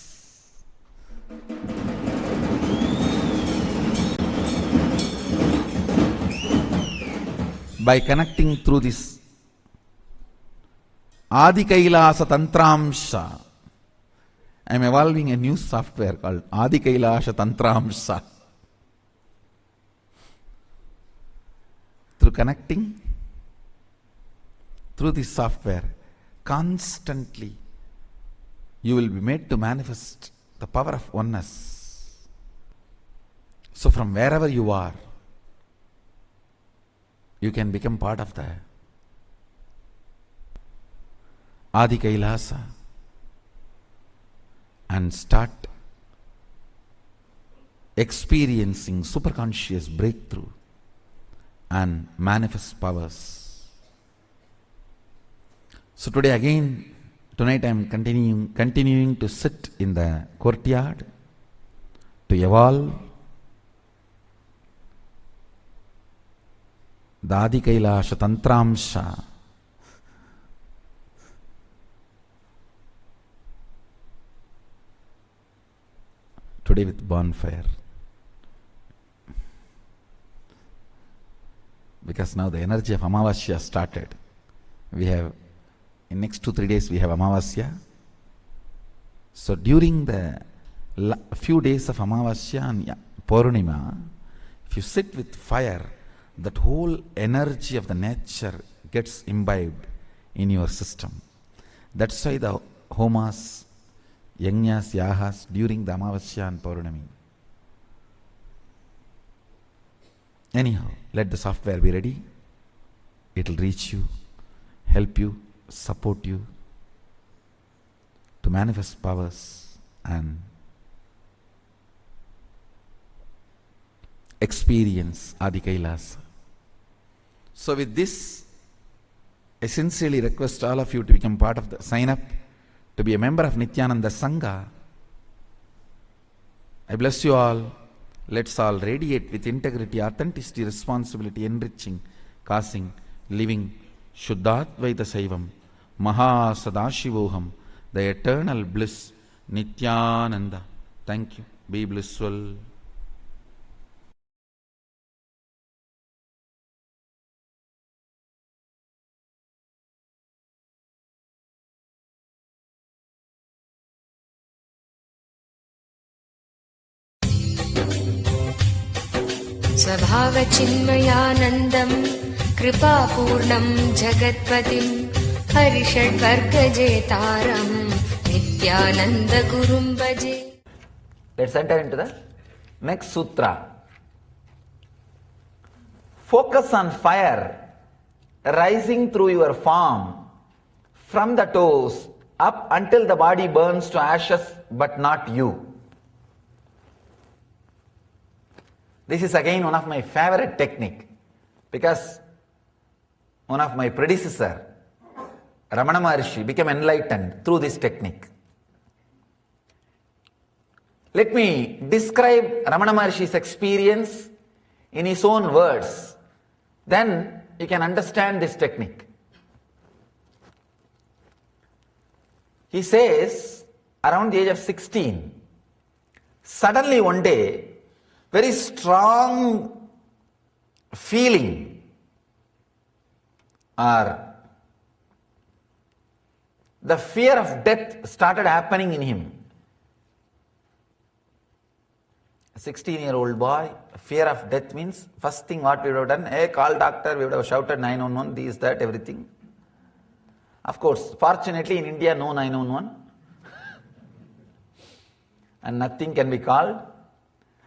by connecting through this Adi Kailasa Tantramsha. I am evolving a new software called Adi Kailasa Tantramsha. Through connecting through this software, constantly you will be made to manifest the power of oneness. So from wherever you are, you can become part of the Adi Kailasa and start experiencing superconscious breakthrough and manifest powers. So today again, tonight I am continuing to sit in the courtyard to evolve the Adi Kailasa Tantramsha. Today with bonfire. Because now the energy of Amavasya started. We have, in next 2-3 days we have Amavasya. So during the few days of Amavasya and Purnima, if you sit with fire, that whole energy of the nature gets imbibed in your system. That's why the homas, yajnas, yahas during the Amavasya and Purnami. Anyhow, let the software be ready. It will reach you, help you, support you to manifest powers and experience Adi Kailasa. So with this, I sincerely request all of you to become part of the sign up to be a member of Nityananda Sangha. I bless you all. Let's all radiate with integrity, authenticity, responsibility, enriching, causing, living, Shuddhadvaita Saivam, Maha Sadashivoham, the eternal bliss, Nityananda. Thank you. Be blissful. स्वभावचिन्मयानन्दं कृपापूर्णं जगत्पतिं हरिषड्वर्गजेतारं नित्यानन्दगुरुं भजे. Let's enter into the next sutra. Focus on fire rising through your form from the toes up until the body burns to ashes, but not you. This is again one of my favorite technique, because one of my predecessor, Ramana Maharshi, became enlightened through this technique. Let me describe Ramana Maharshi's experience in his own words. Then you can understand this technique. He says, around the age of 16, suddenly one day, very strong feeling or the fear of death started happening in him. A 16-year-old boy, fear of death means first thing what we would have done, hey, call doctor, we would have shouted 911, this, that, everything. Of course, fortunately in India, no 911 and nothing can be called.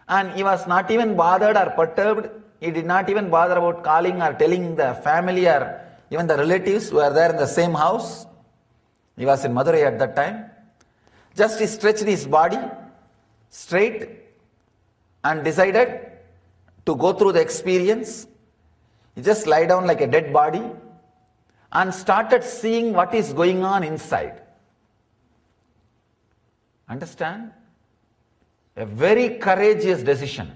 And he was not even bothered or perturbed. He did not even bother about calling or telling the family or even the relatives who were there in the same house. He was in Madurai at that time. Just he stretched his body straight and decided to go through the experience. He just lie down like a dead body and started seeing what is going on inside. Understand? A very courageous decision.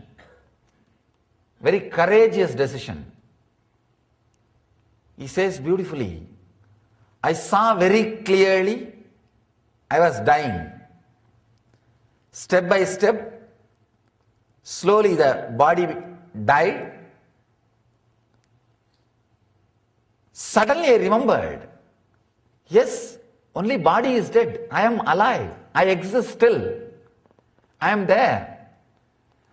Very courageous decision. He says beautifully, I saw very clearly I was dying. Step by step, slowly the body died. Suddenly I remembered, yes, only body is dead. I am alive. I exist still. I am there.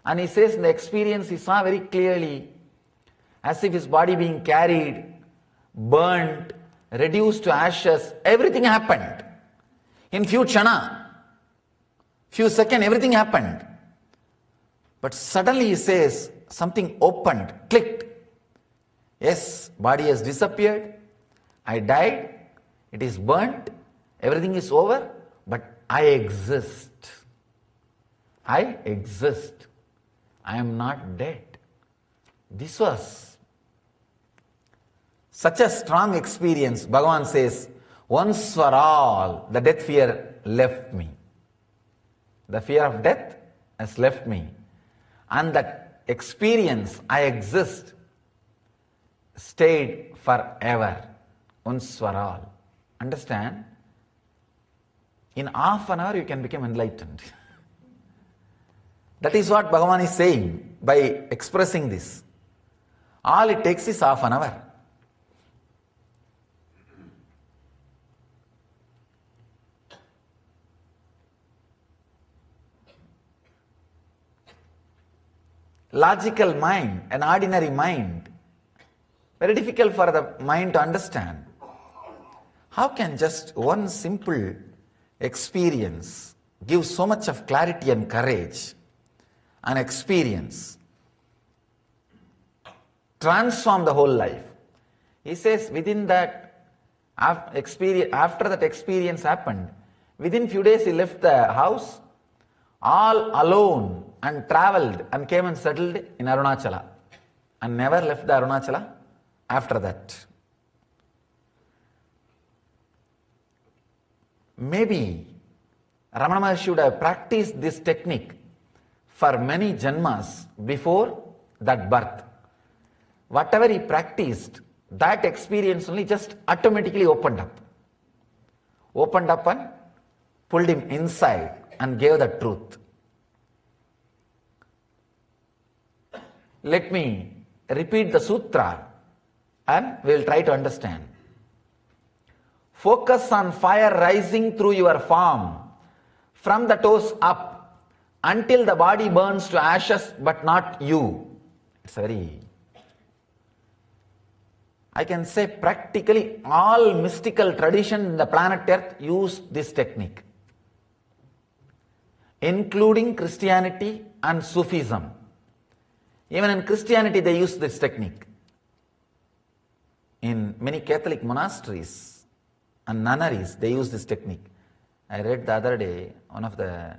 And he says in the experience he saw very clearly, as if his body being carried, burnt, reduced to ashes, everything happened. In few chana, few seconds, everything happened. But suddenly he says, something opened, clicked. Yes, body has disappeared. I died. It is burnt. Everything is over. But I exist. I exist. I am not dead. This was such a strong experience. Bhagavan says, once for all, the death fear left me. The fear of death has left me. And that experience, I exist, stayed forever. Once for all. Understand? In half an hour you can become enlightened. That is what Bhagavan is saying by expressing this. All it takes is half an hour. Logical mind, an ordinary mind, very difficult for the mind to understand. How can just one simple experience give so much of clarity and courage? An experience transform the whole life. He says within that experience, after that experience happened, within few days he left the house all alone and travelled and came and settled in Arunachala and never left the Arunachala after that. Maybe Ramana Maharshi should have practiced this technique for many janmas before that birth. Whatever he practiced, that experience only just automatically opened up. Opened up and pulled him inside and gave the truth. Let me repeat the sutra and we will try to understand. Focus on fire rising through your form from the toes up until the body burns to ashes, but not you. It's very, I can say practically all mystical tradition in the planet Earth use this technique, including Christianity and Sufism. Even in Christianity they use this technique. In many Catholic monasteries and nunneries they use this technique. I read the other day one of the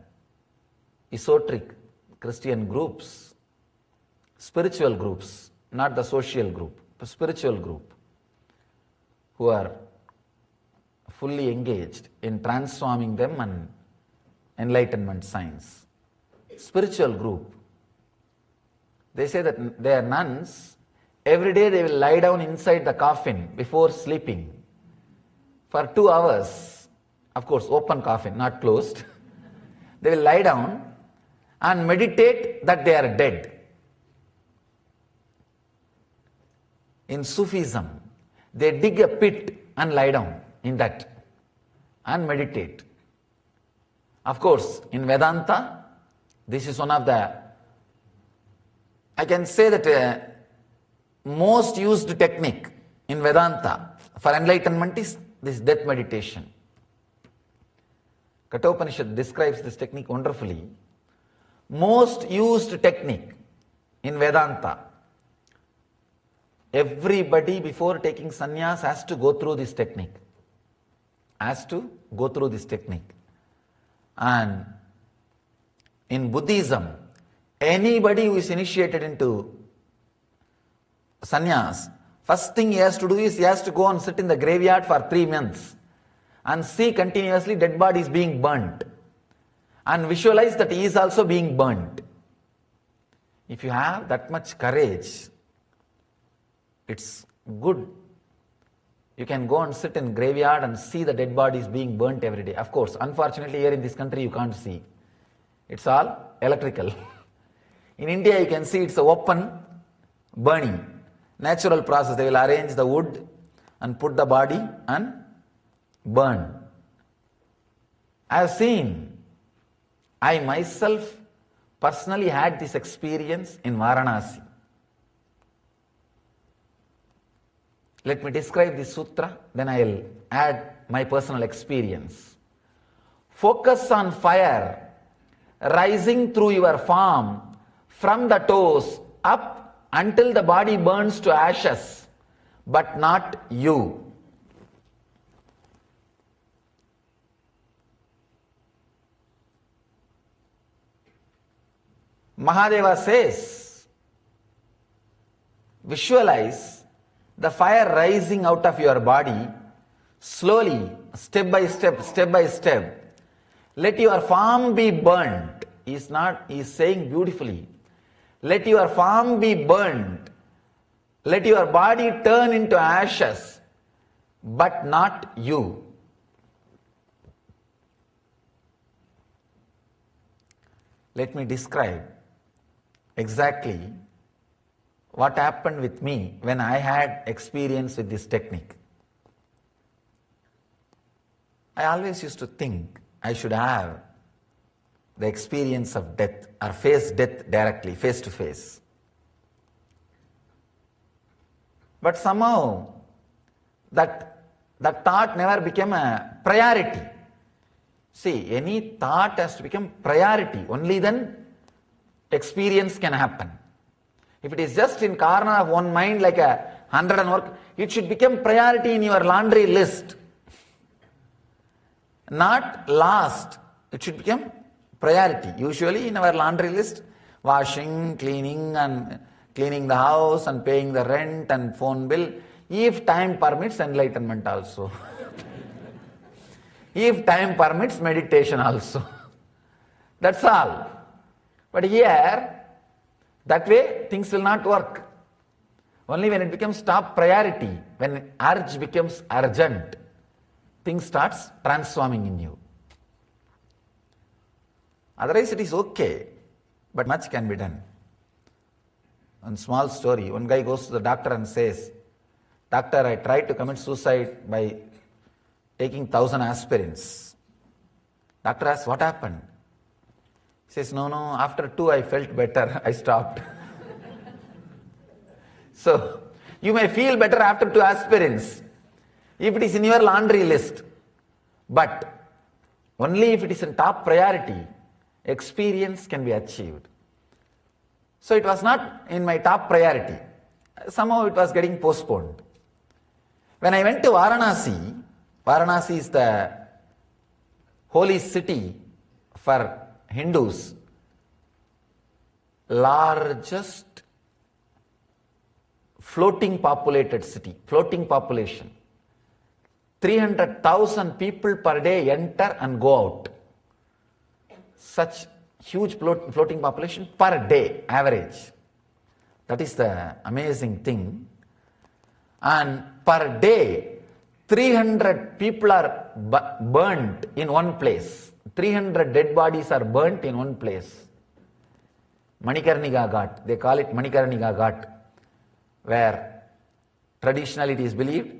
esoteric Christian groups, spiritual groups, not the social group, but spiritual group, who are fully engaged in transforming them and enlightenment science. Spiritual group. They say that their nuns, every day they will lie down inside the coffin before sleeping for 2 hours. Of course, open coffin, not closed. They will lie down and meditate that they are dead. In Sufism, they dig a pit and lie down in that and meditate. Of course, in Vedanta, this is one of the, I can say that most used technique in Vedanta for enlightenment is this death meditation. Kathopanishad describes this technique wonderfully. Most used technique in Vedanta. Everybody before taking sannyas has to go through this technique. Has to go through this technique. And in Buddhism, anybody who is initiated into sannyas, first thing he has to do is he has to go and sit in the graveyard for 3 months and see continuously dead bodies being burnt and visualize that he is also being burnt. If you have that much courage, it's good. You can go and sit in graveyard and see the dead bodies being burnt every day. Of course, unfortunately here in this country you can't see. It's all electrical. In India you can see it's a open burning. Natural process. They will arrange the wood and put the body and burn. I have seen, I myself personally had this experience in Varanasi. Let me describe this sutra, then I will add my personal experience. Focus on fire rising through your form from the toes up until the body burns to ashes, but not you. Mahadeva says, visualize the fire rising out of your body slowly, step by step, step by step. Let your form be burnt. He is saying beautifully. Let your form be burnt. Let your body turn into ashes, but not you. Let me describe exactly what happened with me when I had experience with this technique. I always used to think I should have the experience of death or face death directly, face to face. But somehow that thought never became a priority. See, any thought has to become priority. Only then experience can happen. If it is just in corner of one mind like a 100 and work, it should become priority in your laundry list. Not last. It should become priority. Usually in our laundry list, washing, cleaning and cleaning the house and paying the rent and phone bill. If time permits, enlightenment also. If time permits, meditation also. That's all. But here, that way things will not work. Only when it becomes top priority, when urge becomes urgent, things starts transforming in you. Otherwise it is okay, but much can be done. One small story, one guy goes to the doctor and says, "Doctor, I tried to commit suicide by taking 1,000 aspirins." Doctor asks, "What happened?" He says, no, after 2 I felt better, I stopped. So, you may feel better after 2 aspirins, if it is in your laundry list. But, only if it is in top priority, experience can be achieved. So it was not in my top priority. Somehow it was getting postponed. When I went to Varanasi, Varanasi is the holy city for Hindus, largest floating populated city, floating population. 300,000 people per day enter and go out. Such huge floating population per day, average. That is the amazing thing. And per day, 300 people are burnt in one place. 300 dead bodies are burnt in one place. Manikarnika Ghat, they call it Manikarnika Ghat, where traditionally it is believed,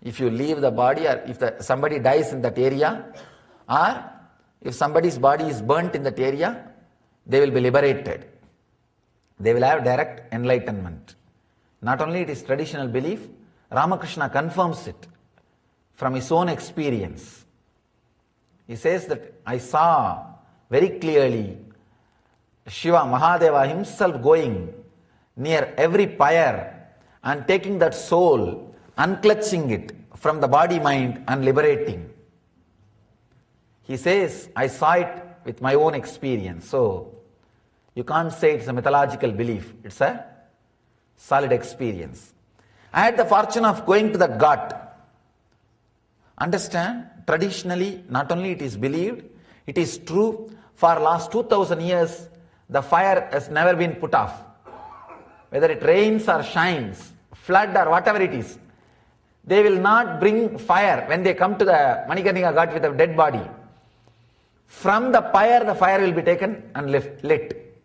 if you leave the body or if somebody dies in that area, or if somebody's body is burnt in that area, they will be liberated. They will have direct enlightenment. Not only it is traditional belief, Ramakrishna confirms it from his own experience. He says that I saw very clearly Shiva, Mahadeva himself going near every pyre and taking that soul, unclutching it from the body mind and liberating. He says, I saw it with my own experience. So, you can't say it's a mythological belief. It's a solid experience. I had the fortune of going to the Ghat. Understand, traditionally, not only it is believed, it is true, for last 2000 years, the fire has never been put off. Whether it rains or shines, flood or whatever it is, they will not bring fire when they come to the Manikarnika Ghat with a dead body. From the fire will be taken and lit.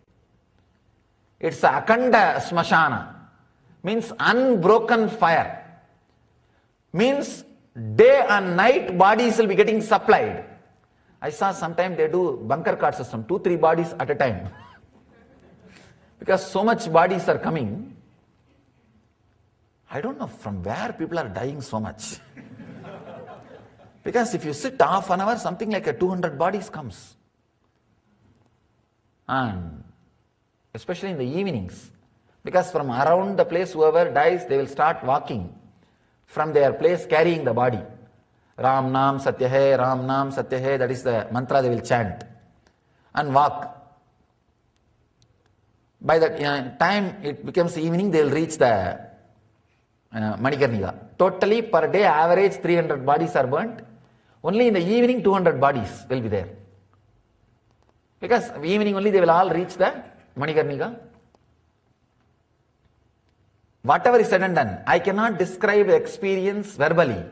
It's a Akanda Smashana, means unbroken fire. Means day and night bodies will be getting supplied. I saw sometime they do bunker card system, 2-3 bodies at a time. Because so much bodies are coming. I don't know from where people are dying so much. Because if you sit half an hour, something like 200 bodies comes. And especially in the evenings. Because from around the place whoever dies, they will start walking from their place carrying the body. Ram Nam Satya Hai, Ram Nam Satya Hai, that is the mantra they will chant. And walk. By the time it becomes evening, they will reach the Manikarnika. Totally per day average 300 bodies are burnt. Only in the evening 200 bodies will be there. Because evening only they will all reach the Manikarnika. Whatever is said and done, I cannot describe the experience verbally.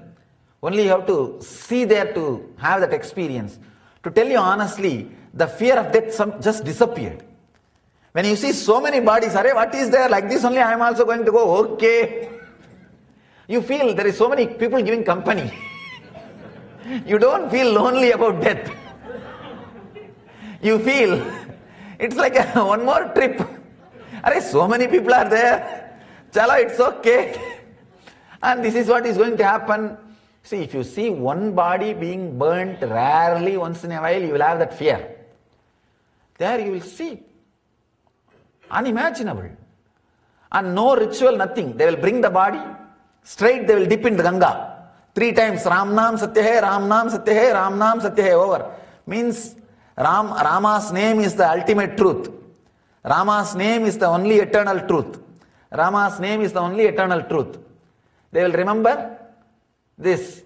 Only you have to see there to have that experience. To tell you honestly, the fear of death just disappeared. When you see so many bodies, Arey, what is there? Like this only I am also going to go, okay. You feel there is so many people giving company. You don't feel lonely about death. You feel it's like one more trip. Arey, so many people are there. Chala, it's okay. And this is what is going to happen. See, if you see one body being burnt rarely once in a while, you will have that fear. There you will see. Unimaginable. And no ritual, nothing. They will bring the body, straight they will dip in the Ganga. 3 times, Ram Nam Satya Hai, Ram Nam Satya Hai, Ram Nam Satya Hai, over. Means Rama's name is the ultimate truth. Rama's name is the only eternal truth. Rama's name is the only eternal truth. They will remember this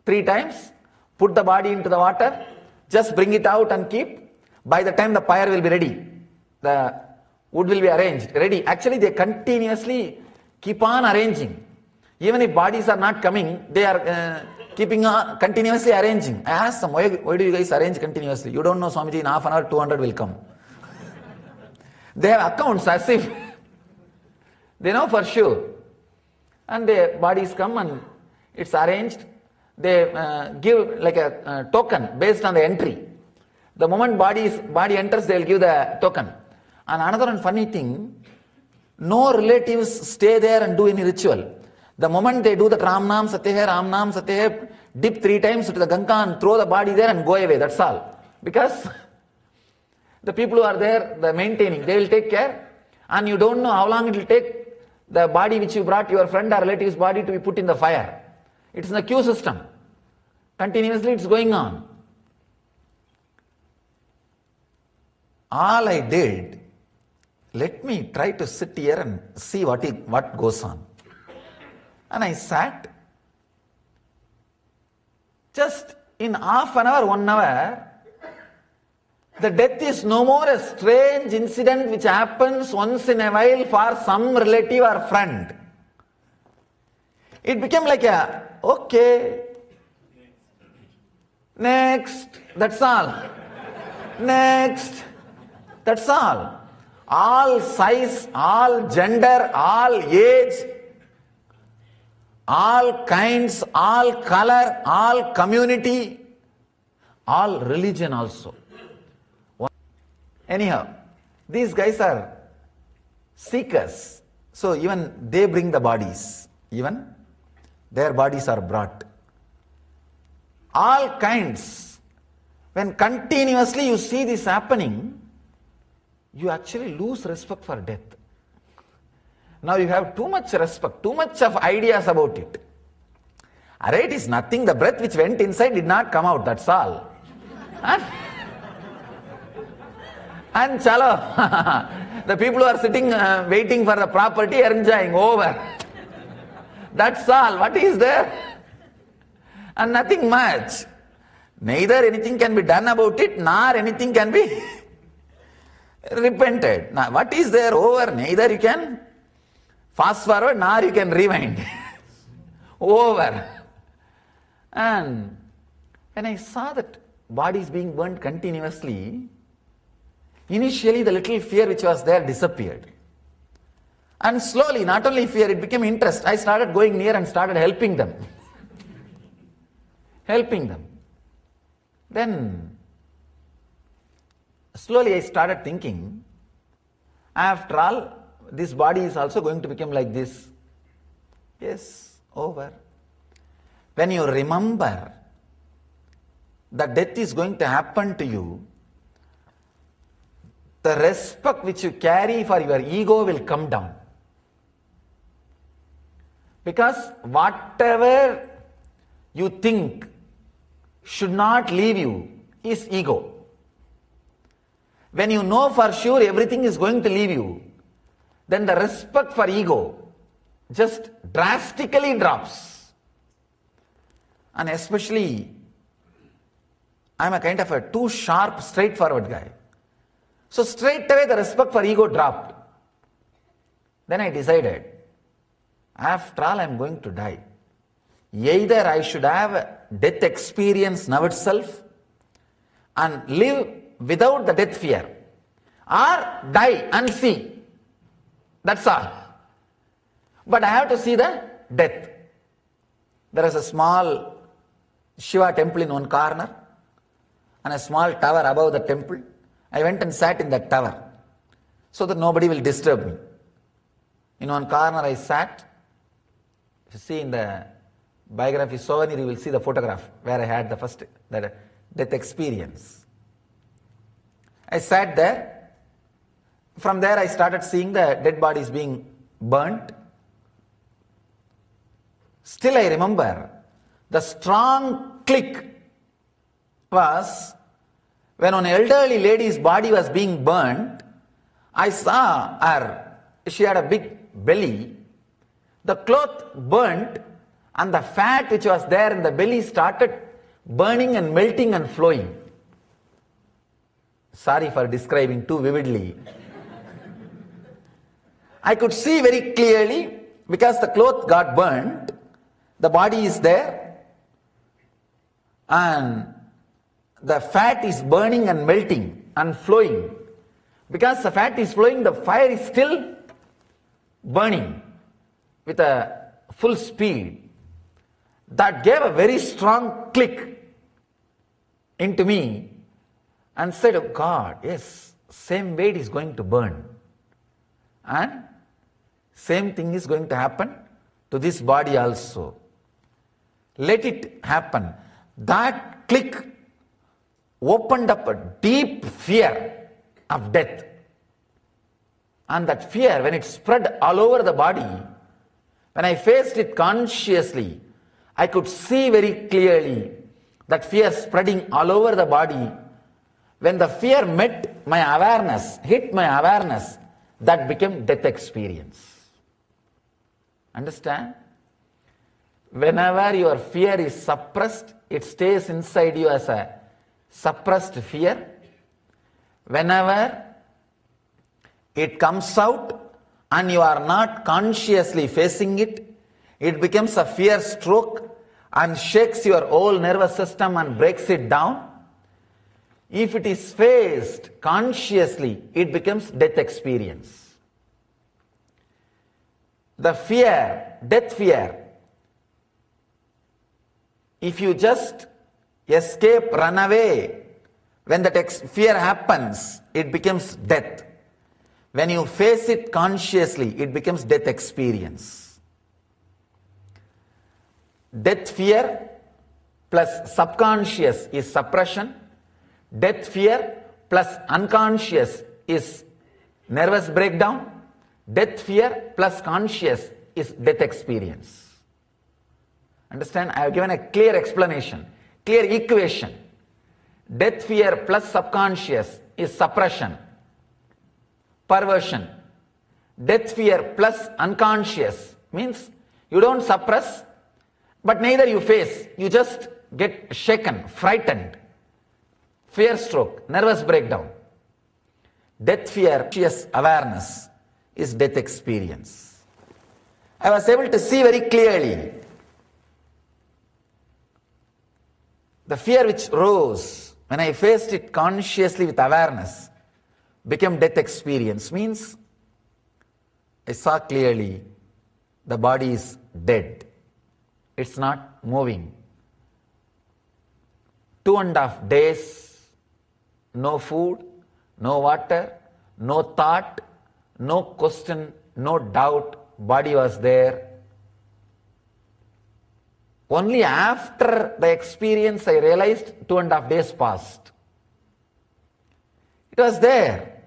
3 times, put the body into the water, just bring it out and keep. By the time the fire will be ready, the wood will be arranged, ready. Actually, they continuously keep on arranging. Even if bodies are not coming, they are keeping on continuously arranging. I asked them, why do you guys arrange continuously? You don't know, Swamiji, in half an hour, 200 will come. They have accounts as if they know for sure. And the bodies come and it's arranged. They give like a token based on the entry. The moment body enters, they will give the token. And another funny thing, no relatives stay there and do any ritual. The moment they do the Ram Nam Satya Hai, Ram Nam Satya Hai, dip 3 times to the Ganga and throw the body there and go away, that's all. Because the people who are there, the maintaining, they will take care. And you don't know how long it will take the body which you brought, your friend or relative's body, to be put in the fire. It's in the queue system. Continuously it's going on. All I did, let me try to sit here and see what goes on. And I sat. Just in half an hour, 1 hour, the death is no more a strange incident which happens once in a while for some relative or friend. It became like okay, next, that's all. Next, that's all. All size, all gender, all age, all kinds, all color, all community, all religion also. Anyhow, these guys are seekers. So even they bring the bodies. Even their bodies are brought. All kinds. When continuously you see this happening, you actually lose respect for death. Now you have too much respect, too much of ideas about it. Alright, it is nothing. The breath which went inside did not come out, that's all. And chalo, the people who are sitting waiting for the property are enjoying, over. That's all. What is there? And nothing much. Neither anything can be done about it, nor anything can be repented. Now, what is there? Over. Neither you can fast forward, nor you can rewind. Over. And when I saw that bodies being burnt continuously, initially the little fear which was there disappeared. And slowly, not only fear, it became interest. I started going near and started helping them. Helping them. Then, slowly I started thinking, after all, this body is also going to become like this. Yes, over. When you remember that death is going to happen to you, the respect which you carry for your ego will come down. Because whatever you think should not leave you is ego. When you know for sure everything is going to leave you, then the respect for ego just drastically drops. And especially, I'm a kind of a too sharp, straightforward guy. So straight away the respect for ego dropped. Then I decided, after all I'm going to die. Either I should have death experience now itself and live without the death fear, or die and see. That's all. But I have to see the death. There is a small Shiva temple in one corner and a small tower above the temple. I went and sat in that tower so that nobody will disturb me. In one corner I sat. If you see in the biography souvenir, you will see the photograph where I had the first death experience. I sat there. From there I started seeing the dead bodies being burnt. Still I remember the strong click was when an elderly lady's body was being burnt. I saw her, she had a big belly, the cloth burnt and the fat which was there in the belly started burning and melting and flowing. Sorry for describing too vividly. I could see very clearly because the cloth got burnt, the body is there and the fat is burning and melting and flowing. Because the fat is flowing, the fire is still burning with a full speed. That gave a very strong click into me and said, oh God, yes, same way it is going to burn. And same thing is going to happen to this body also. Let it happen. That click opened up a deep fear of death. And that fear, when it spread all over the body, when I faced it consciously, I could see very clearly that fear spreading all over the body. When the fear met my awareness, hit my awareness, that became death experience. Understand? Whenever your fear is suppressed, it stays inside you as a suppressed fear. Whenever it comes out and you are not consciously facing it, it becomes a fear stroke and shakes your whole nervous system and breaks it down. If it is faced consciously, it becomes death experience. The fear, death fear, if you just escape, run away, when that fear happens, it becomes death. When you face it consciously, it becomes death experience. Death fear plus subconscious is suppression. Death fear plus unconscious is nervous breakdown. Death fear plus conscious is death experience. Understand? I have given a clear explanation, clear equation. Death fear plus subconscious is suppression, perversion. Death fear plus unconscious means you don't suppress, but neither you face. You just get shaken, frightened. Fear stroke, nervous breakdown. Death fear, conscious awareness is death experience. I was able to see very clearly the fear which rose when I faced it consciously with awareness became death experience. Means I saw clearly the body is dead. It's not moving. 2.5 days, no food, no water, no thought, no question, no doubt, body was there. Only after the experience I realized 2.5 days passed. It was there.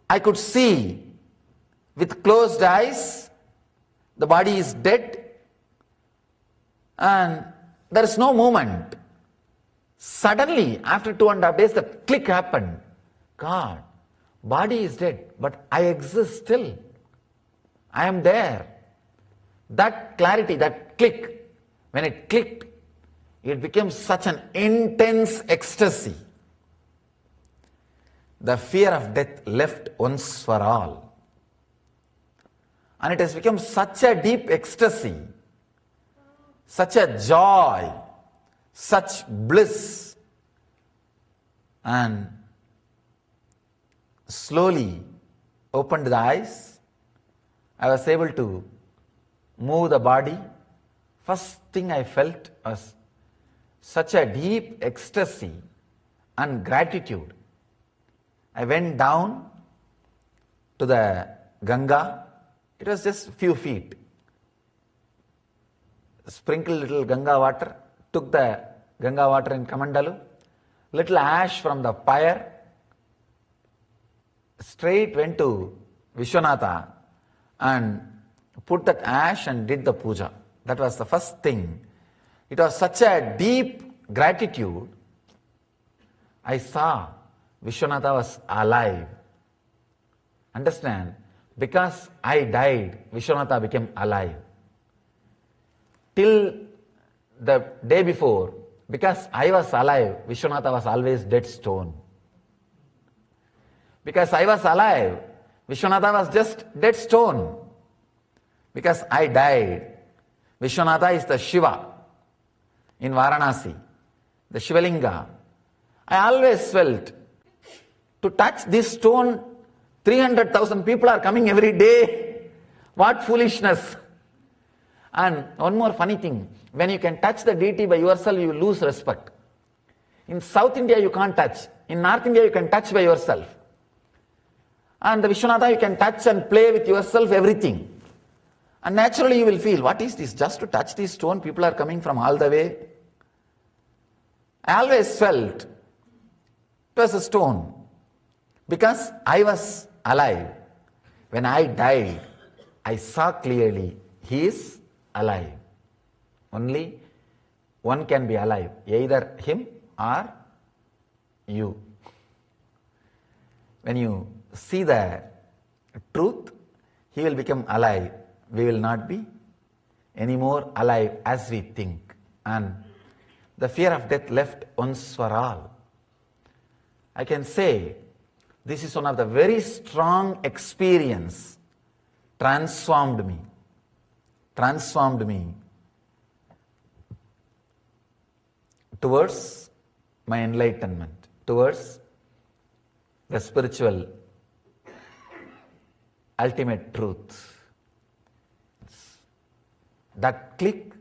I could see with closed eyes, the body is dead and there is no movement. Suddenly, after 2.5 days, the click happened. God, body is dead, but I exist still. I am there. That clarity, that click, when it clicked, it became such an intense ecstasy. The fear of death left once for all. And it has become such a deep ecstasy, such a joy, such bliss. And slowly opened the eyes. I was able to move the body. First thing I felt was such a deep ecstasy and gratitude. I went down to the Ganga. It was just a few feet. Sprinkled little Ganga water, took the Ganga water in Kamandalu, little ash from the pyre, straight went to Vishwanatha and put that ash and did the puja. That was the first thing. It was such a deep gratitude. I saw Vishwanatha was alive. Understand? Because I died, Vishwanatha became alive. Till the day before, because I was alive, Vishwanatha was always dead stone. Because I was alive, Vishwanatha was just dead stone. Because I died, Vishwanatha is the Shiva in Varanasi, the Shivalinga. I always felt to touch this stone, 300,000 people are coming every day. What foolishness. And one more funny thing, when you can touch the deity by yourself, you lose respect. In South India, you can't touch. In North India, you can touch by yourself. And the Vishwanatha, you can touch and play with yourself, everything. And naturally, you will feel, what is this? Just to touch this stone, people are coming from all the way. I always felt it was a stone. Because I was alive. When I died, I saw clearly he is alive. Only one can be alive, either him or you. When you see the truth, he will become alive. We will not be any more alive as we think. And the fear of death left once for all. I can say this is one of the very strong experience, transformed me towards my enlightenment, towards the spiritual ultimate truth. That click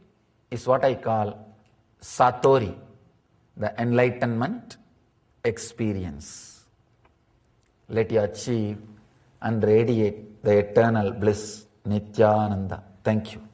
is what I call Satori, the enlightenment experience. Let you achieve and radiate the eternal bliss, Nityananda. Thank you.